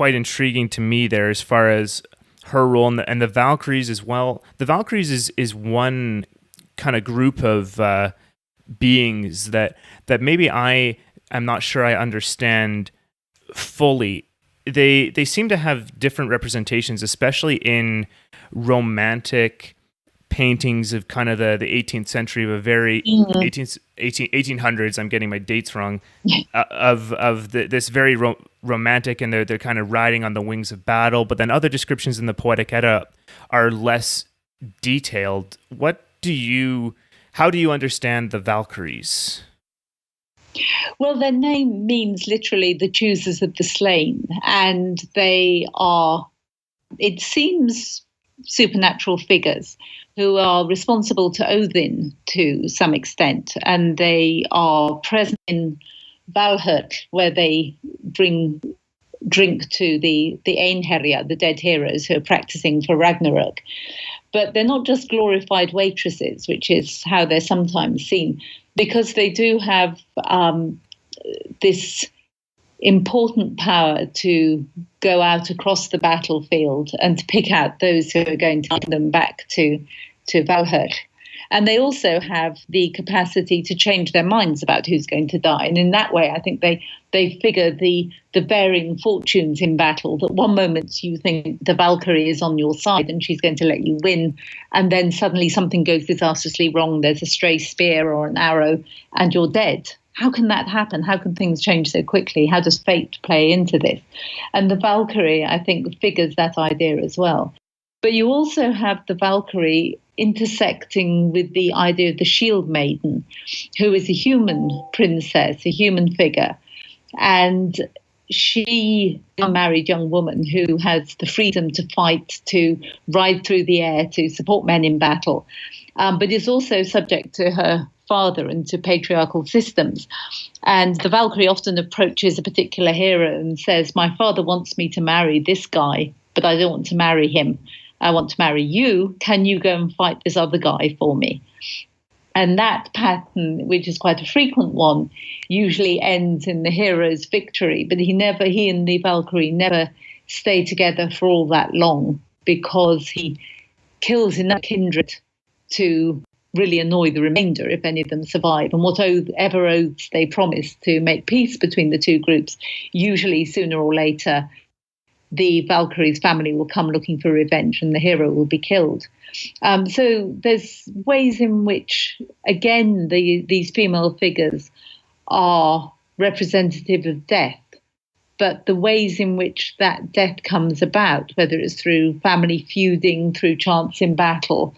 intriguing to me there, as far as her role and the Valkyries as well. The Valkyries is one kind of group of beings that maybe I am not sure I understand fully. They seem to have different representations, especially in romantic paintings of kind of the 18th century, of a very 1800s. I'm getting my dates wrong. of this very romantic, and they're kind of riding on the wings of battle. But then other descriptions in the Poetic Edda are less detailed. How do you understand the Valkyries? Well, their name means literally the choosers of the slain, and they are, it seems, supernatural figures who are responsible to Odin to some extent, and they are present in Valhalla, where they bring drink to the Einherja, the dead heroes who are practicing for Ragnarok. But they're not just glorified waitresses, which is how they're sometimes seen, because they do have this important power to go out across the battlefield and to pick out those who are going to take them back to Valhalla. And they also have the capacity to change their minds about who's going to die. And in that way, I think they figure the varying fortunes in battle, that one moment you think the Valkyrie is on your side and she's going to let you win, and then suddenly something goes disastrously wrong. There's a stray spear or an arrow and you're dead. How can that happen? How can things change so quickly? How does fate play into this? And the Valkyrie, I think, figures that idea as well. But you also have the Valkyrie intersecting with the idea of the shield maiden, who is a human princess, a human figure. And she is a married young woman who has the freedom to fight, to ride through the air, to support men in battle, but is also subject to her father and to patriarchal systems. And the Valkyrie often approaches a particular hero and says, my father wants me to marry this guy, but I don't want to marry him. I want to marry you. Can you go and fight this other guy for me? And that pattern, which is quite a frequent one, usually ends in the hero's victory. But he and the Valkyrie never stay together for all that long, because he kills enough kindred to really annoy the remainder if any of them survive. And whatever oaths they promise to make peace between the two groups, usually sooner or later, the Valkyrie's family will come looking for revenge and the hero will be killed. So there's ways in which, again, these female figures are representative of death, but the ways in which that death comes about, whether it's through family feuding, through chance in battle,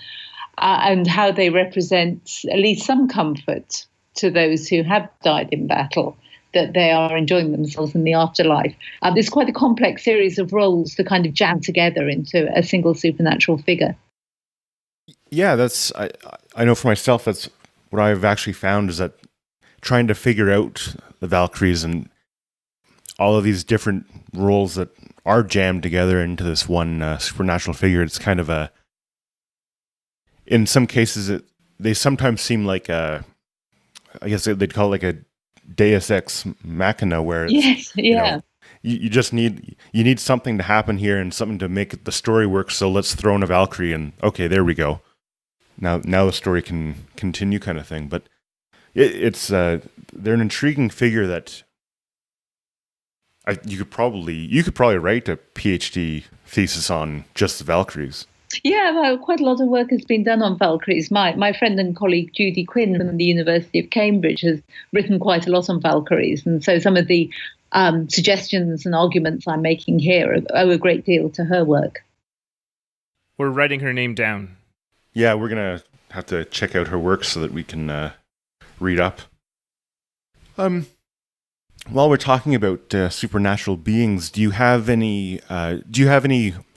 and how they represent at least some comfort to those who have died in battle, that they are enjoying themselves in the afterlife. There's quite a complex series of roles to kind of jam together into a single supernatural figure. Yeah, I know for myself, that's what I've actually found, is that trying to figure out the Valkyries and all of these different roles that are jammed together into this one supernatural figure, it's kind of in some cases, they sometimes seem like I guess they'd call it like a Deus Ex Machina, where it's, you just need something to happen here and something to make the story work. So let's throw in a Valkyrie and okay, there we go. Now the story can continue, kind of thing. But it's they're an intriguing figure that you could probably write a PhD thesis on just the Valkyries. Yeah, well, quite a lot of work has been done on Valkyries. My friend and colleague Judy Quinn from the University of Cambridge has written quite a lot on Valkyries. And so some of the suggestions and arguments I'm making here owe a great deal to her work. We're writing her name down. Yeah, we're going to have to check out her work so that we can read up. While we're talking about supernatural beings, do you have any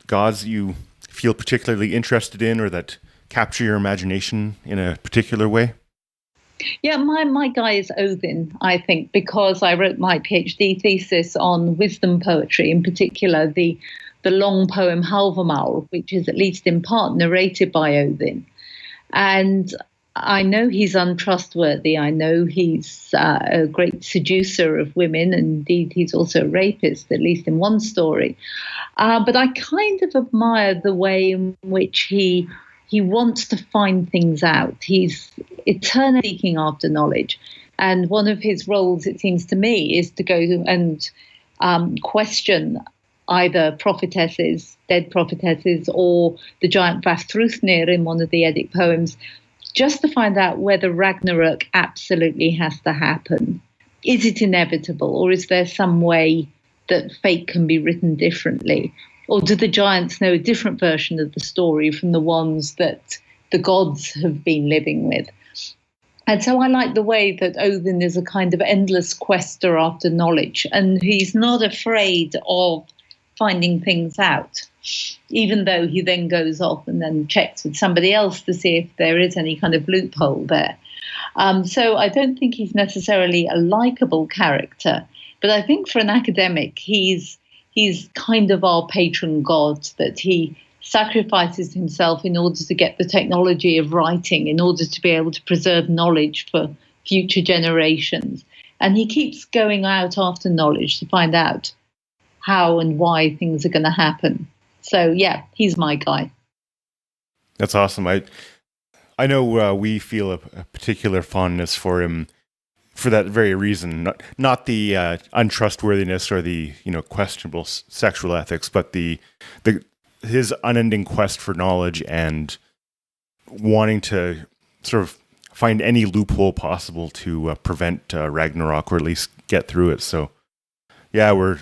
gods that you feel particularly interested in or that capture your imagination in a particular way? Yeah, my guy is Odin, I think, because I wrote my PhD thesis on wisdom poetry, in particular the long poem Hálfamál, which is at least in part narrated by Odin. And I know he's untrustworthy. I know he's a great seducer of women. Indeed, he's also a rapist, at least in one story. But I kind of admire the way in which he wants to find things out. He's eternally seeking after knowledge. And one of his roles, it seems to me, is to go and question either prophetesses, dead prophetesses, or the giant Vafthrûdnir in one of the Eddic poems, just to find out whether Ragnarok absolutely has to happen. Is it inevitable, or is there some way that fate can be written differently? Or do the giants know a different version of the story from the ones that the gods have been living with? And so I like the way that Odin is a kind of endless quester after knowledge, and he's not afraid of finding things out even though he then goes off and then checks with somebody else to see if there is any kind of loophole there. So I don't think he's necessarily a likable character, but I think for an academic, he's kind of our patron god, that he sacrifices himself in order to get the technology of writing, in order to be able to preserve knowledge for future generations. And he keeps going out after knowledge to find out how and why things are going to happen. So, yeah, he's my guy. That's awesome. I know we feel a particular fondness for him for that very reason, not the untrustworthiness or the questionable sexual ethics, but his unending quest for knowledge and wanting to sort of find any loophole possible to prevent Ragnarok, or at least get through it. So, yeah, we're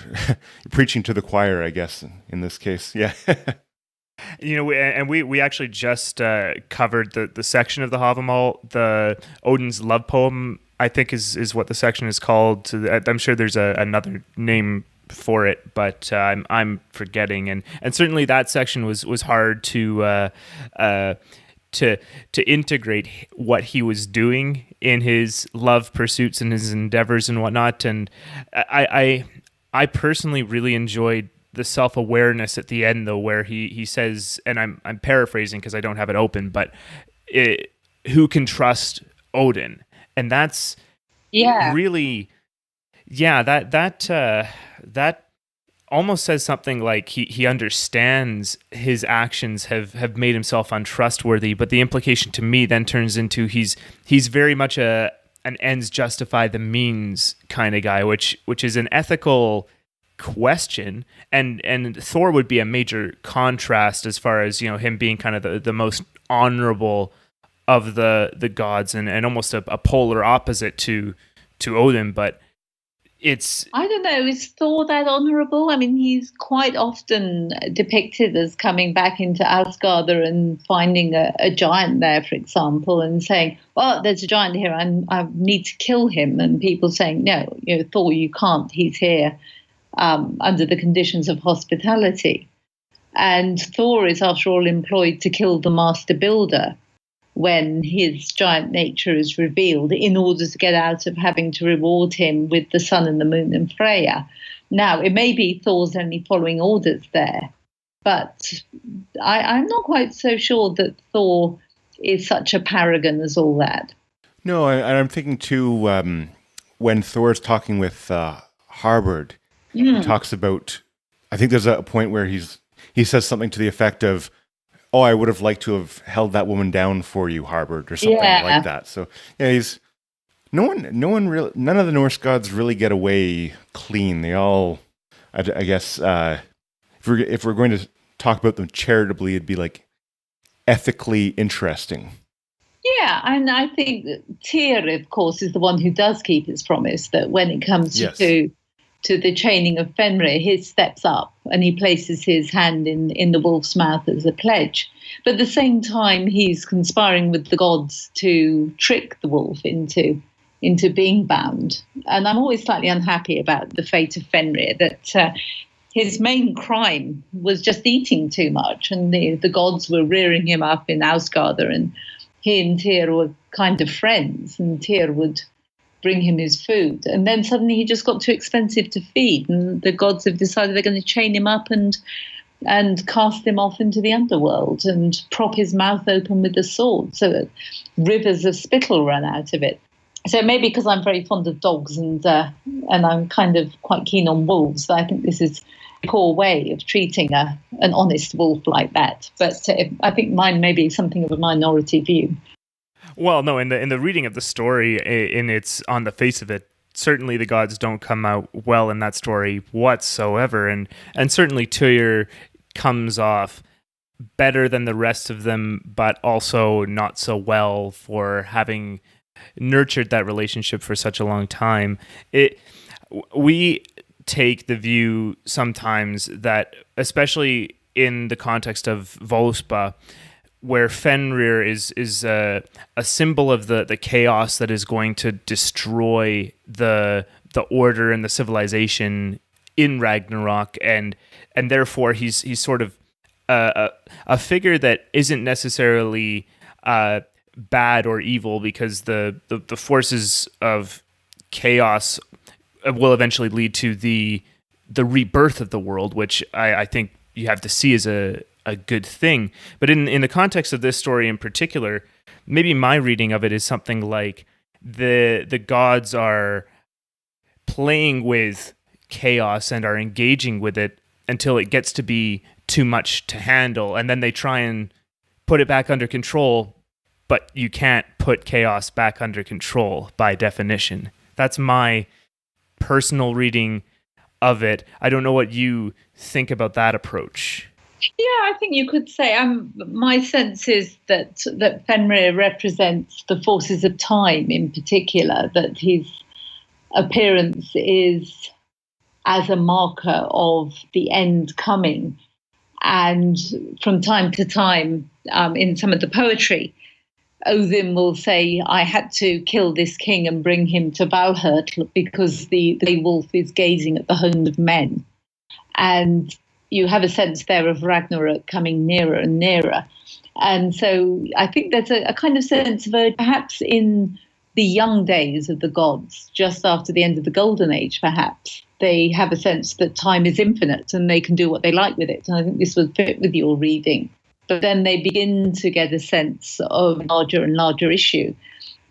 preaching to the choir, I guess, in this case. Yeah. We actually just covered the section of the Havamal, the Odin's love poem, I think is what the section is called. I'm sure there's another name for it, but I'm forgetting. And certainly that section was hard to integrate what he was doing in his love pursuits and his endeavors and whatnot. And I personally really enjoyed the self-awareness at the end, though, where he says, and I'm paraphrasing because I don't have it open, but who can trust Odin? And that's really, that almost says something like he understands his actions have made himself untrustworthy, but the implication to me then turns into he's very much an ends justify the means kind of guy, which is an ethical question, and Thor would be a major contrast as far as him being kind of the most honorable of the gods, and almost a polar opposite to Odin. But I don't know, is Thor that honorable? I mean, he's quite often depicted as coming back into Asgard and finding a giant there, for example, and saying, well, there's a giant here, I need to kill him, and people saying, no, Thor, you can't, he's here under the conditions of hospitality. And Thor is, after all, employed to kill the master builder when his giant nature is revealed, in order to get out of having to reward him with the sun and the moon and Freya. Now, it may be Thor's only following orders there, but I'm not quite so sure that Thor is such a paragon as all that. No, I'm thinking too, when Thor's talking with Harbard, he talks about, I think there's a point where he says something to the effect of, oh, I would have liked to have held that woman down for you, Harbard, or something like that. So yeah, none of the Norse gods really get away clean. They all, I guess, if we're going to talk about them charitably, it'd be like ethically interesting. Yeah, and I think that Tyr, of course, is the one who does keep his promise, that when it comes to the chaining of Fenrir, he steps up and he places his hand in the wolf's mouth as a pledge. But at the same time, he's conspiring with the gods to trick the wolf into being bound. And I'm always slightly unhappy about the fate of Fenrir, that his main crime was just eating too much, and the gods were rearing him up in Asgard, and he and Tyr were kind of friends, and Tyr would bring him his food. And then suddenly he just got too expensive to feed, and the gods have decided they're going to chain him up and cast him off into the underworld and prop his mouth open with a sword so that rivers of spittle run out of it. So maybe because I'm very fond of dogs and I'm kind of quite keen on wolves, I think this is a poor way of treating an honest wolf like that. But I think mine may be something of a minority view. Well, no, in the reading of the story, in its on the face of it, certainly the gods don't come out well in that story whatsoever, and certainly Tyr comes off better than the rest of them, but also not so well for having nurtured that relationship for such a long time. We take the view sometimes that, especially in the context of Voluspa, where Fenrir is a symbol of the chaos that is going to destroy the order and the civilization in Ragnarok, and therefore he's sort of a figure that isn't necessarily bad or evil, because the forces of chaos will eventually lead to the rebirth of the world, which I think you have to see as a good thing. But in the context of this story in particular, maybe my reading of it is something like the gods are playing with chaos and are engaging with it until it gets to be too much to handle, and then they try and put it back under control, but you can't put chaos back under control by definition. That's my personal reading of it. I don't know what you think about that approach. Yeah, I think you could say my sense is that Fenrir represents the forces of time in particular, that his appearance is as a marker of the end coming. And from time to time, in some of the poetry, Odin will say, I had to kill this king and bring him to Valhalla because the wolf is gazing at the home of men. And you have a sense there of Ragnarok coming nearer and nearer. And so I think there's a kind of sense of perhaps in the young days of the gods, just after the end of the Golden Age, perhaps, they have a sense that time is infinite and they can do what they like with it. And I think this would fit with your reading. But then they begin to get a sense of larger and larger issue,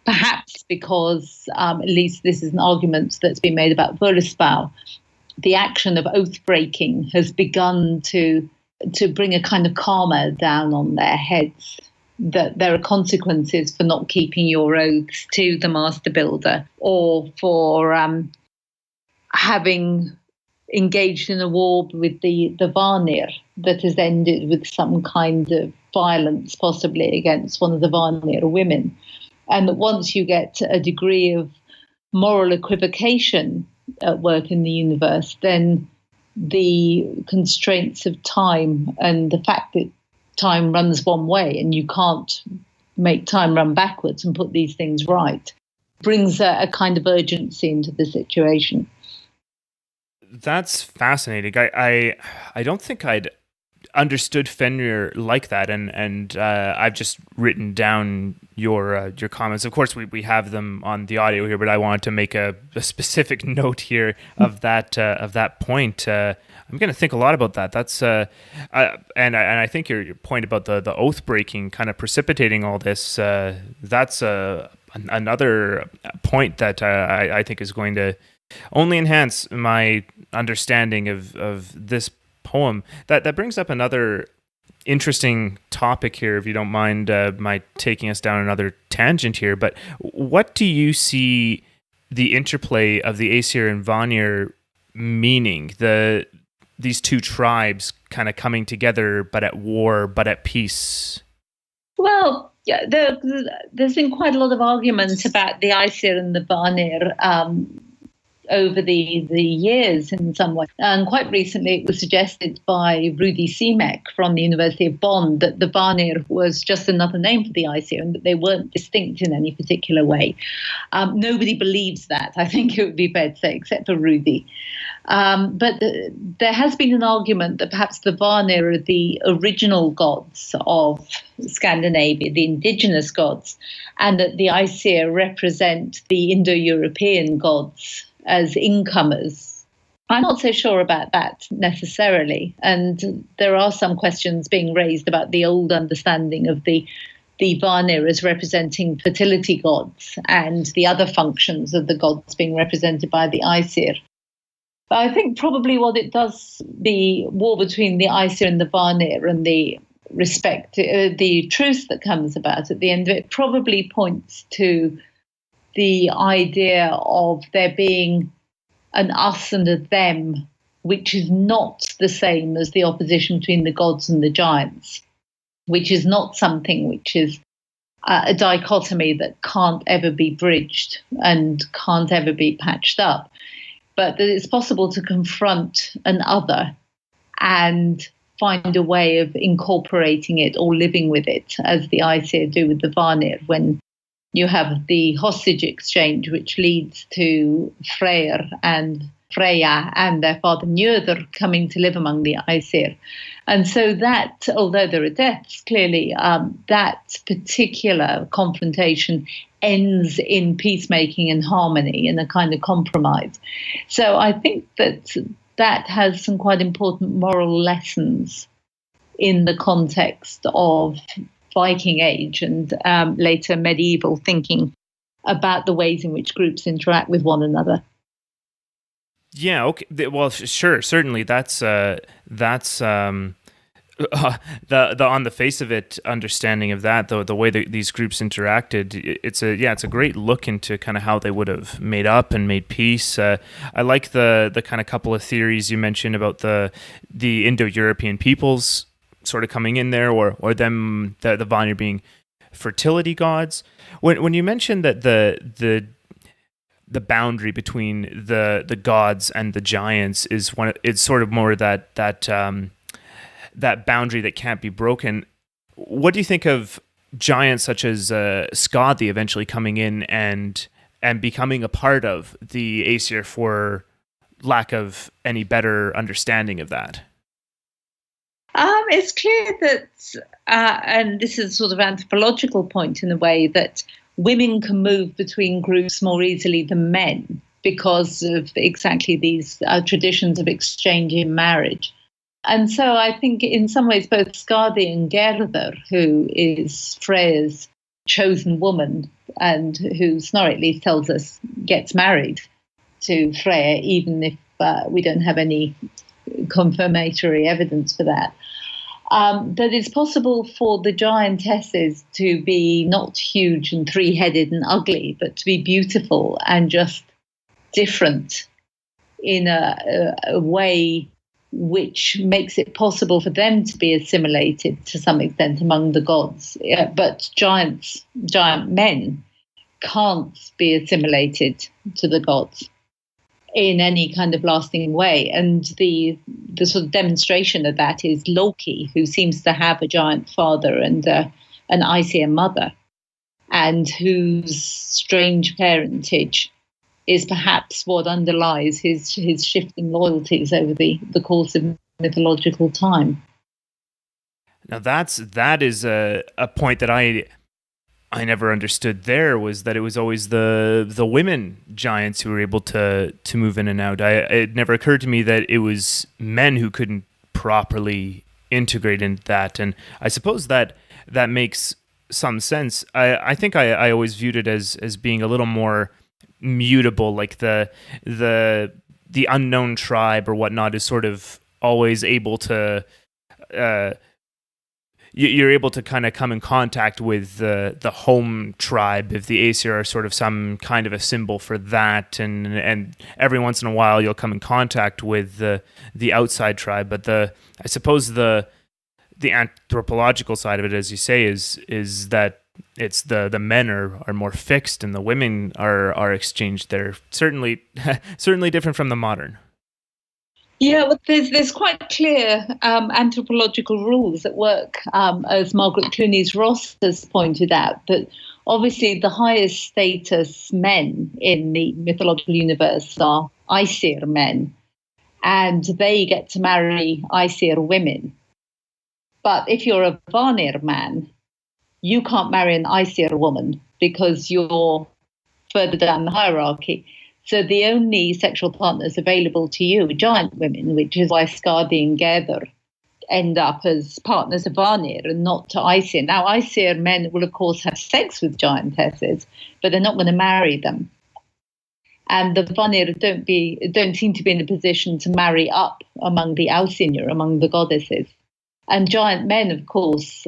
perhaps because, at least this is an argument that's been made about Völuspá, the action of oath-breaking has begun to bring a kind of karma down on their heads, that there are consequences for not keeping your oaths to the master builder, or for having engaged in a war with the Vanir that has ended with some kind of violence, possibly against one of the Vanir women. And that once you get a degree of moral equivocation at work in the universe, then the constraints of time and the fact that time runs one way and you can't make time run backwards and put these things right brings a kind of urgency into the situation. That's fascinating. I don't think I'd understood Fenrir like that, and I've just written down your comments. Of course, we have them on the audio here, but I wanted to make a specific note here of that point. I'm going to think a lot about that. That's and I think your point about the oath breaking kind of precipitating all this. That's another point that I think is going to only enhance my understanding of this poem. That brings up another interesting topic here, if you don't mind my taking us down another tangent here. But what do you see the interplay of the Aesir and Vanir meaning? These two tribes kind of coming together, but at war, but at peace. Well, yeah, there's been quite a lot of argument about the Aesir and the Vanir over the years in some way. And quite recently it was suggested by Rudi Simek from the University of Bonn that the Vanir was just another name for the Aesir and that they weren't distinct in any particular way. Nobody believes that, I think it would be fair to say, except for Rudi. But there has been an argument that perhaps the Vanir are the original gods of Scandinavia, the indigenous gods, and that the Aesir represent the Indo-European gods as incomers. I'm not so sure about that necessarily. And there are some questions being raised about the old understanding of the Vanir as representing fertility gods and the other functions of the gods being represented by the Aesir. But I think probably what it does, the war between the Aesir and the Vanir and the the truce that comes about at the end of it probably points to the idea of there being an us and a them, which is not the same as the opposition between the gods and the giants, which is not something which is a dichotomy that can't ever be bridged and can't ever be patched up, but that it's possible to confront an other and find a way of incorporating it or living with it, as the Aesir do with the Vanir, when you have the hostage exchange, which leads to Freyr and Freya and their father Njörður coming to live among the Aesir. And so that, although there are deaths, clearly that particular confrontation ends in peacemaking and harmony and a kind of compromise. So I think that has some quite important moral lessons in the context of Viking Age and later medieval thinking about the ways in which groups interact with one another. Yeah. Okay. Well, sure. Certainly, that's the on the face of it understanding of that, the way that these groups interacted. It's a great look into kind of how they would have made up and made peace. I like the kind of couple of theories you mentioned about the Indo-European peoples sort of coming in there, or them the Vanir being fertility gods. When you mentioned that the boundary between the gods and the giants is it's sort of more that boundary that can't be broken. What do you think of giants such as Skadi eventually coming in and becoming a part of the Aesir for lack of any better understanding of that? It's clear that, and this is a sort of anthropological point in a way, that women can move between groups more easily than men because of exactly these traditions of exchange in marriage. And so I think in some ways both Skadi and Gerður, who is Freya's chosen woman and who Snorri at least tells us gets married to Freya, even if we don't have any confirmatory evidence for that, that it's possible for the giantesses to be not huge and three-headed and ugly, but to be beautiful and just different in a way which makes it possible for them to be assimilated to some extent among the gods. But giant men can't be assimilated to the gods in any kind of lasting way. And the sort of demonstration of that is Loki, who seems to have a giant father and an Aesir mother, and whose strange parentage is perhaps what underlies his shifting loyalties over the course of mythological time. Now that is a point that I never understood. There was that it was always the women giants who were able to move in and out. It never occurred to me that it was men who couldn't properly integrate into that, and I suppose that makes some sense. I think I always viewed it as being a little more mutable, like the unknown tribe or whatnot is sort of always able to you're able to kind of come in contact with the home tribe if the Aesir are sort of some kind of a symbol for that, and every once in a while you'll come in contact with the outside tribe. But I suppose the anthropological side of it, as you say, is that it's the men are more fixed and the women are exchanged. They're certainly different from the modern. Yeah, well, there's quite clear anthropological rules at work, as Margaret Clooney's Ross has pointed out, that obviously the highest status men in the mythological universe are Aesir men, and they get to marry Aesir women. But if you're a Vanir man, you can't marry an Aesir woman because you're further down the hierarchy. So the only sexual partners available to you are giant women, which is why Skadi and Gerður end up as partners of Vanir and not to Aesir. Now, Aesir men will, of course, have sex with giantesses, but they're not going to marry them. And the Vanir don't seem to be in a position to marry up among the Aesir, among the goddesses. And giant men, of course,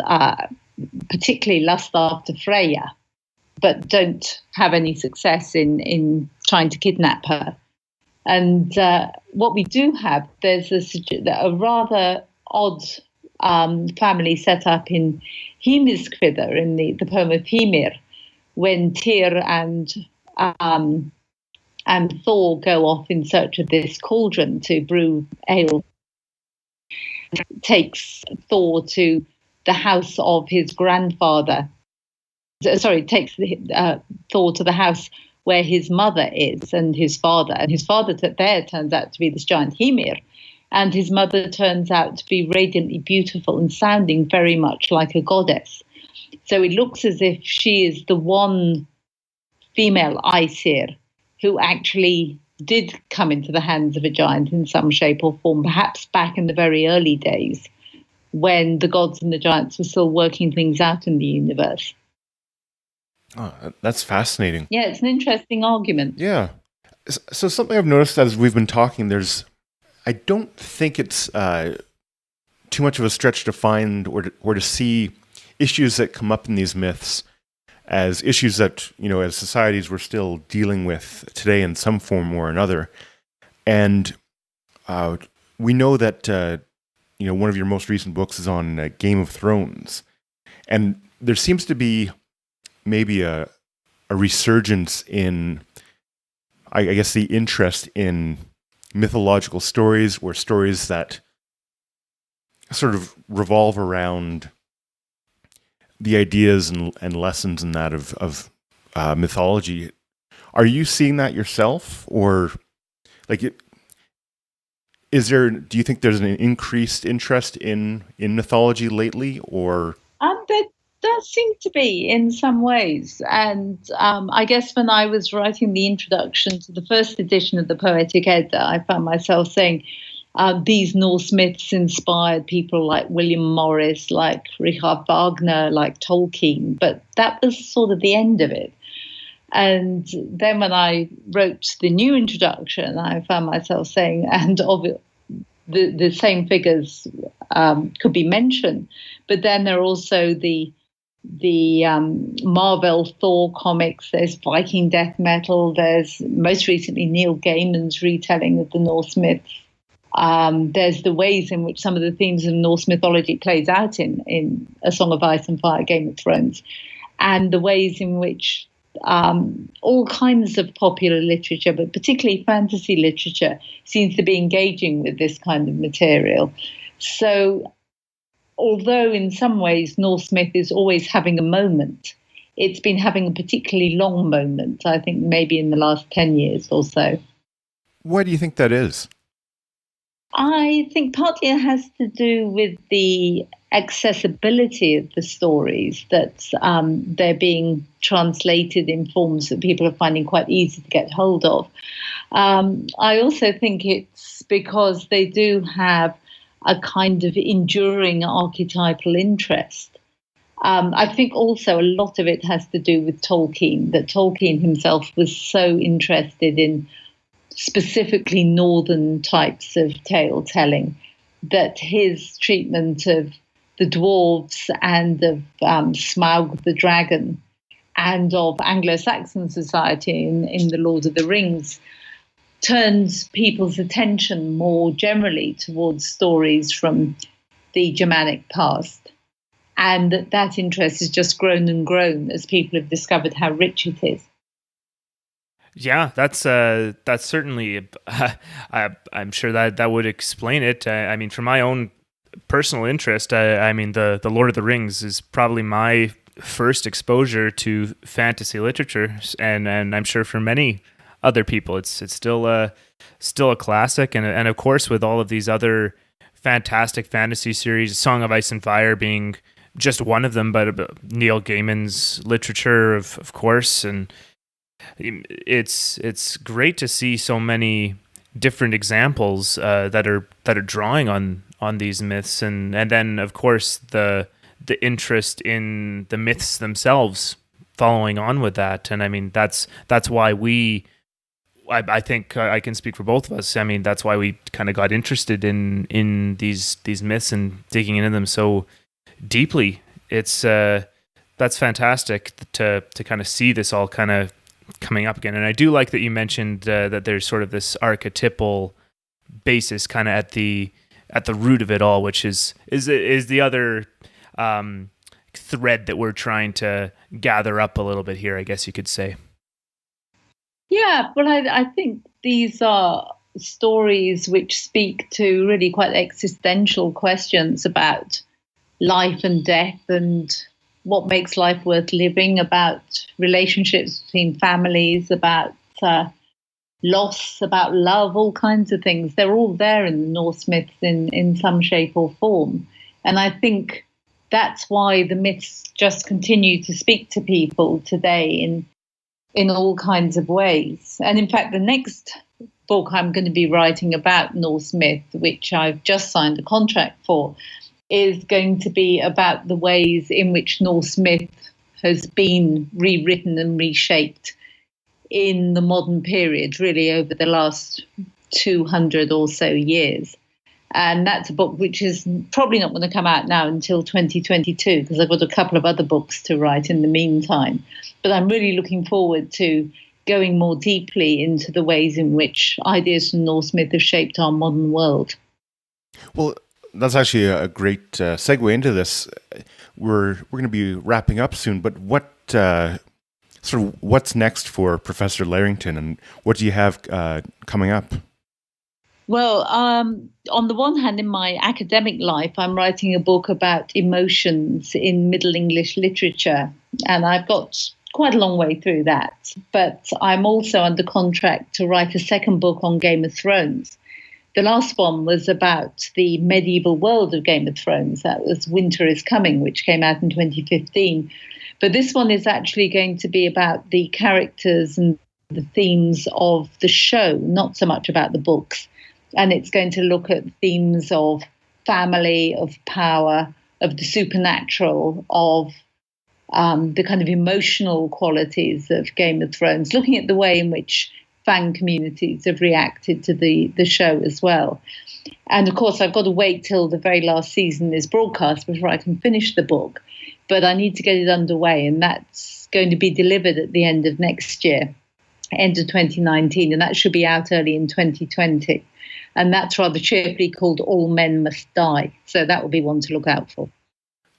particularly lust after Freya, but don't have any success in trying to kidnap her. And what we do have, there's a rather odd family set up in Hymiskviðr, in the poem of Hymir, when Tyr and Thor go off in search of this cauldron to brew ale. Takes Thor to the house of his grandfather. Takes Thor to the house where his mother is and his father. And his father there turns out to be this giant Hymir. And his mother turns out to be radiantly beautiful and sounding very much like a goddess. So it looks as if she is the one female Aesir who actually did come into the hands of a giant in some shape or form, perhaps back in the very early days when the gods and the giants were still working things out in the universe. Oh, that's fascinating. Yeah, it's an interesting argument. Yeah. So something I've noticed as we've been talking, I don't think it's too much of a stretch to find or to see issues that come up in these myths as issues that, as societies we're still dealing with today in some form or another. And we know that, one of your most recent books is on Game of Thrones. And there seems to be maybe a resurgence in, I guess, the interest in mythological stories, or stories that sort of revolve around the ideas and lessons in that of mythology. Are you seeing that yourself, or do you think there's an increased interest in mythology lately, or? There does seem to be in some ways. And I guess when I was writing the introduction to the first edition of the Poetic Edda, I found myself saying these Norse myths inspired people like William Morris, like Richard Wagner, like Tolkien, but that was sort of the end of it. And then when I wrote the new introduction, I found myself saying, and the same figures could be mentioned, but then there are also the Marvel Thor comics, there's Viking death metal, there's most recently Neil Gaiman's retelling of the Norse myths. There's the ways in which some of the themes of Norse mythology plays out in A Song of Ice and Fire, Game of Thrones, and the ways in which all kinds of popular literature, but particularly fantasy literature, seems to be engaging with this kind of material. So although in some ways Norse myth is always having a moment, it's been having a particularly long moment, I think maybe in the last 10 years or so. Why do you think that is? I think partly it has to do with the accessibility of the stories, that they're being translated in forms that people are finding quite easy to get hold of. I also think it's because they do have a kind of enduring archetypal interest. I think also a lot of it has to do with Tolkien, that Tolkien himself was so interested in specifically northern types of tale telling that his treatment of the dwarves and of Smaug the dragon and of Anglo-Saxon society in the Lord of the Rings turns people's attention more generally towards stories from the Germanic past, and that interest has just grown and grown as people have discovered how rich it is. Yeah, that's certainly. I'm sure that would explain it. I mean, for my own personal interest, the Lord of the Rings is probably my first exposure to fantasy literature, and I'm sure for many other people, it's still a classic, and of course with all of these other fantastic fantasy series, Song of Ice and Fire being just one of them, but Neil Gaiman's literature, of course, and it's great to see so many different examples that are drawing on these myths, and then of course the interest in the myths themselves following on with that. And I mean that's why I think I can speak for both of us. I mean that's why we kind of got interested in these myths and digging into them so deeply. It's that's fantastic to kind of see this all kind of coming up again. And I do like that you mentioned that there's sort of this archetypal basis kind of at the root of it all, which is the other thread that we're trying to gather up a little bit here, I guess you could say. Yeah, well, I think these are stories which speak to really quite existential questions about life and death and what makes life worth living, about relationships between families, about loss, about love, all kinds of things. They're all there in the Norse myths in some shape or form. And I think that's why the myths just continue to speak to people today in all kinds of ways. And in fact, the next book I'm going to be writing about Norse myth, which I've just signed a contract for, is going to be about the ways in which Norse myth has been rewritten and reshaped in the modern period, really over the last 200 or so years. And that's a book which is probably not going to come out now until 2022, because I've got a couple of other books to write in the meantime. But I'm really looking forward to going more deeply into the ways in which ideas from Norse myth have shaped our modern world. Well, that's actually a great segue into this. We're going to be wrapping up soon, but what's next for Professor Larrington, and what do you have coming up? Well, on the one hand, in my academic life, I'm writing a book about emotions in Middle English literature, and I've got quite a long way through that. But I'm also under contract to write a second book on Game of Thrones. The last one was about the medieval world of Game of Thrones. That was Winter is Coming, which came out in 2015. But this one is actually going to be about the characters and the themes of the show, not so much about the books. And it's going to look at themes of family, of power, of the supernatural, of the kind of emotional qualities of Game of Thrones, looking at the way in which fan communities have reacted to the show as well. And of course, I've got to wait till the very last season is broadcast before I can finish the book. But I need to get it underway, and that's going to be delivered at the end of next year, end of 2019, and that should be out early in 2020. And that's rather cheerfully called All Men Must Die. So that will be one to look out for.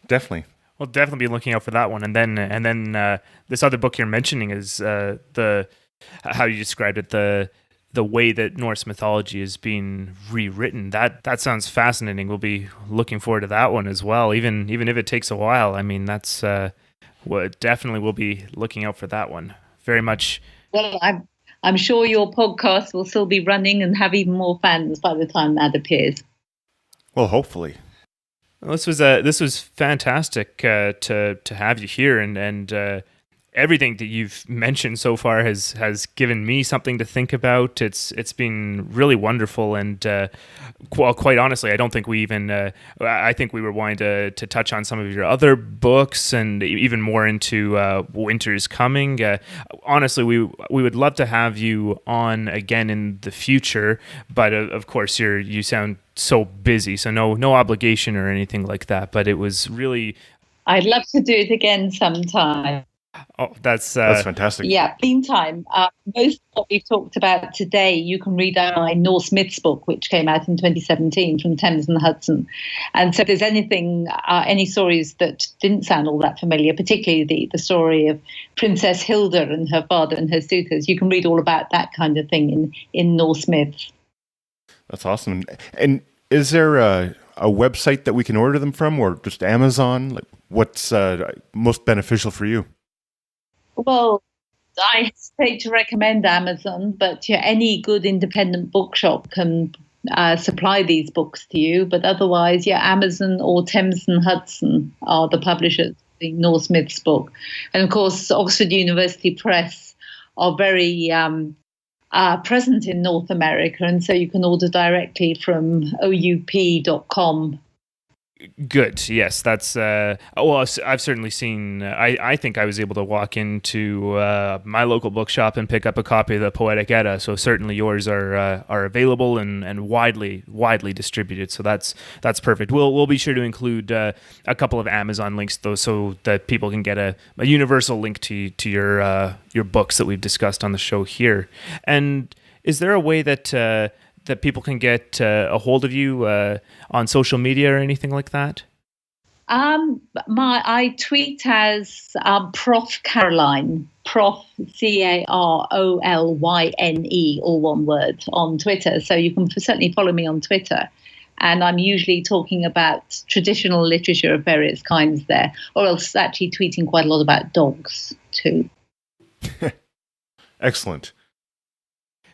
Definitely. We'll definitely be looking out for that one. And then this other book you're mentioning is how you described it, the way that Norse mythology is being rewritten. That sounds fascinating. We'll be looking forward to that one as well, even if it takes a while. I mean, that's what definitely we'll be looking out for that one very much. Well, I'm sure your podcast will still be running and have even more fans by the time that appears. Well, hopefully. Well, this was fantastic to have you here, and everything that you've mentioned so far has given me something to think about. It's been really wonderful, and quite honestly, I don't think we even. I think we were wanting to touch on some of your other books, and even more into Winter's Coming. Honestly, we would love to have you on again in the future, but of course, you sound so busy, so no obligation or anything like that. But it was really. I'd love to do it again sometime. Oh, that's fantastic. Yeah, meantime, most of what we've talked about today, you can read out my Norse Myths book, which came out in 2017 from Thames and Hudson. And so if there's any stories that didn't sound all that familiar, particularly the story of Princess Hilda and her father and her suitors, you can read all about that kind of thing in Norse Myths. That's awesome. And is there a website that we can order them from, or just Amazon? Like, what's most beneficial for you? Well, I hesitate to recommend Amazon, but any good independent bookshop can supply these books to you. But otherwise, Amazon or Thames and Hudson are the publishers of the Norse Myths book. And of course, Oxford University Press are very present in North America, and so you can order directly from oup.com. Good. Yes, that's. Well, I've certainly seen. I think I was able to walk into my local bookshop and pick up a copy of the Poetic Edda. So certainly yours are available and widely distributed. So that's perfect. We'll be sure to include a couple of Amazon links though, so that people can get a universal link to your books that we've discussed on the show here. And is there a way that people can get a hold of you on social media or anything like that? I tweet as Prof Carolyne, Prof Carolyne, all one word, on Twitter. So you can certainly follow me on Twitter. And I'm usually talking about traditional literature of various kinds there, or else actually tweeting quite a lot about dogs too. Excellent.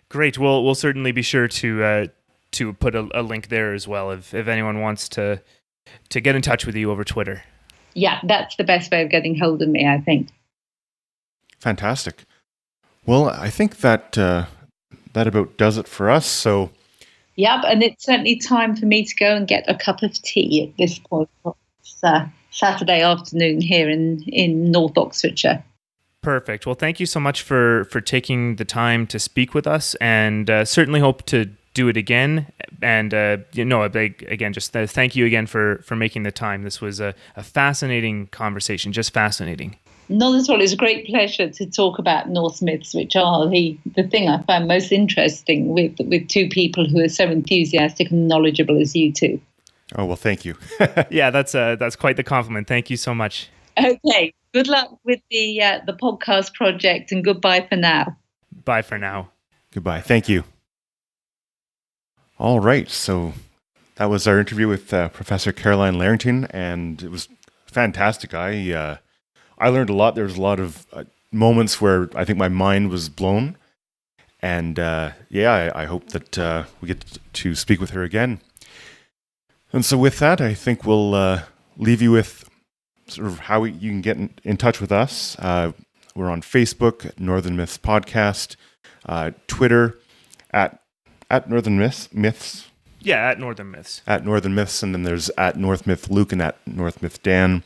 Great. We'll certainly be sure to put a link there as well if anyone wants to get in touch with you over Twitter. Yeah, that's the best way of getting hold of me, I think. Fantastic. Well, I think that that about does it for us. So. Yep, and it's certainly time for me to go and get a cup of tea at this point. It's Saturday afternoon here in North Oxfordshire. Perfect. Well, thank you so much for taking the time to speak with us, and certainly hope to do it again. And again, just thank you again for making the time. This was a fascinating conversation, just fascinating. Not at all. It's a great pleasure to talk about Norse myths, which are the thing I found most interesting with two people who are so enthusiastic and knowledgeable as you two. Oh, well, thank you. Yeah, that's quite the compliment. Thank you so much. Okay. Good luck with the podcast project, and goodbye for now. Bye for now. Goodbye. Thank you. All right. So that was our interview with Professor Carolyne Larrington, and it was fantastic. I learned a lot. There was a lot of moments where I think my mind was blown. And I hope that we get to speak with her again. And so with that, I think we'll leave you with sort of how you can get in touch with us. We're on Facebook, Northern Myths Podcast, Twitter, at Northern Myths. Yeah, at Northern Myths. At Northern Myths, and then there's at North Myth Luke and at North Myth Dan.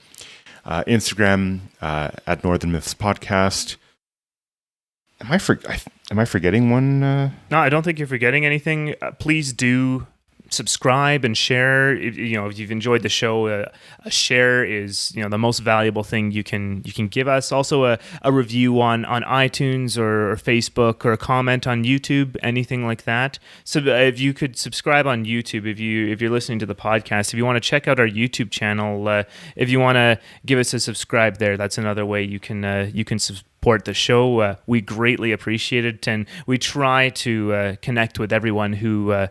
Instagram at Northern Myths Podcast. Am I forgetting one? No, I don't think you're forgetting anything. Please do subscribe and share. If you've enjoyed the show, a share is the most valuable thing you can give us. Also, a review on iTunes or Facebook, or a comment on YouTube, anything like that. So if you could subscribe on YouTube, if you're listening to the podcast, if you want to check out our YouTube channel, if you want to give us a subscribe there, that's another way you can support the show. We greatly appreciate it, and we try to connect with everyone who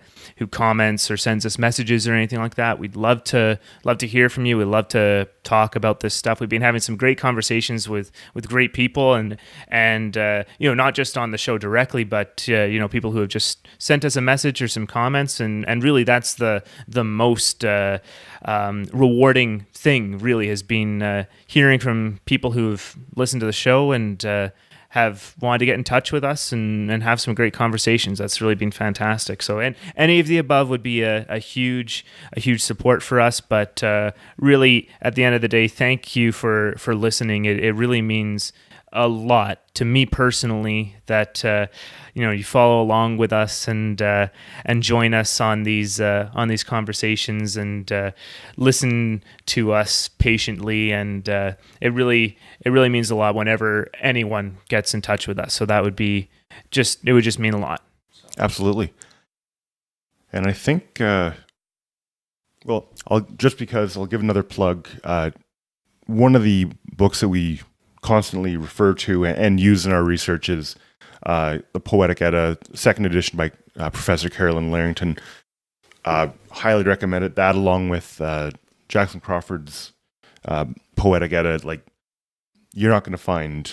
comments or sends us messages or anything like that. We'd love to hear from you. We'd love to talk about this stuff. We've been having some great conversations with great people, and not just on the show directly, but people who have just sent us a message or some comments, and really that's the most rewarding thing. Really has been hearing from people who've listened to the show and have wanted to get in touch with us and have some great conversations. That's really been fantastic. So, and any of the above would be a huge support for us. But really, at the end of the day, thank you for listening. It really means a lot to me personally that you follow along with us and join us on these conversations and listen to us patiently, and it really means a lot whenever anyone gets in touch with us. So it would just mean a lot. Absolutely. And I think I'll give another plug. One of the books that we constantly refer to and use in our research is the Poetic Edda, second edition by Professor Carolyne Larrington. Highly recommend it. That, along with Jackson Crawford's Poetic Edda, you're not going to find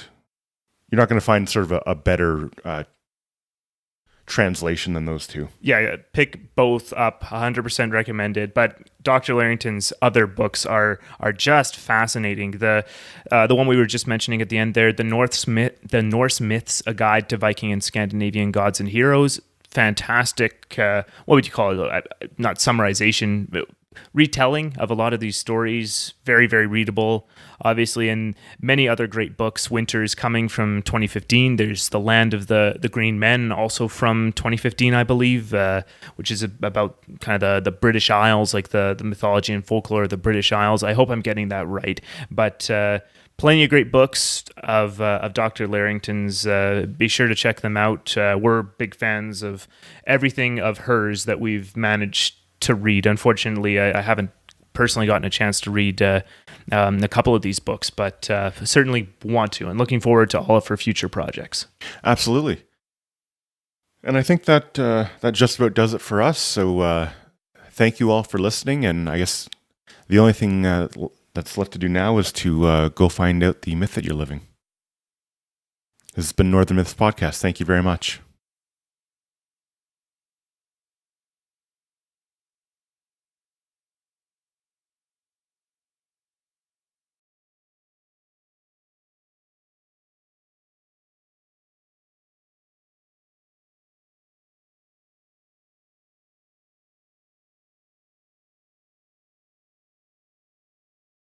sort of a better translation than those two. Yeah, pick both up. 100% recommended. But Dr. Larrington's other books are just fascinating. The one we were just mentioning at the end there, the Norse Myths: A Guide to Viking and Scandinavian Gods and Heroes. Fantastic. What would you call it? Not summarization, but retelling of a lot of these stories. Very, very readable, obviously, and many other great books. Winter's Coming from 2015. There's The Land of the Green Men, also from 2015, I believe, which is about kind of the British Isles, like the mythology and folklore of the British Isles. I hope I'm getting that right. But plenty of great books of Dr. Larrington's. Be sure to check them out. We're big fans of everything of hers that we've managed to read. Unfortunately, I haven't personally gotten a chance to read a couple of these books, but certainly want to, and looking forward to all of her future projects. Absolutely. And I think that just about does it for us. So thank you all for listening. And I guess the only thing that's left to do now is to go find out the myth that you're living. This has been Northern Myths Podcast. Thank you very much.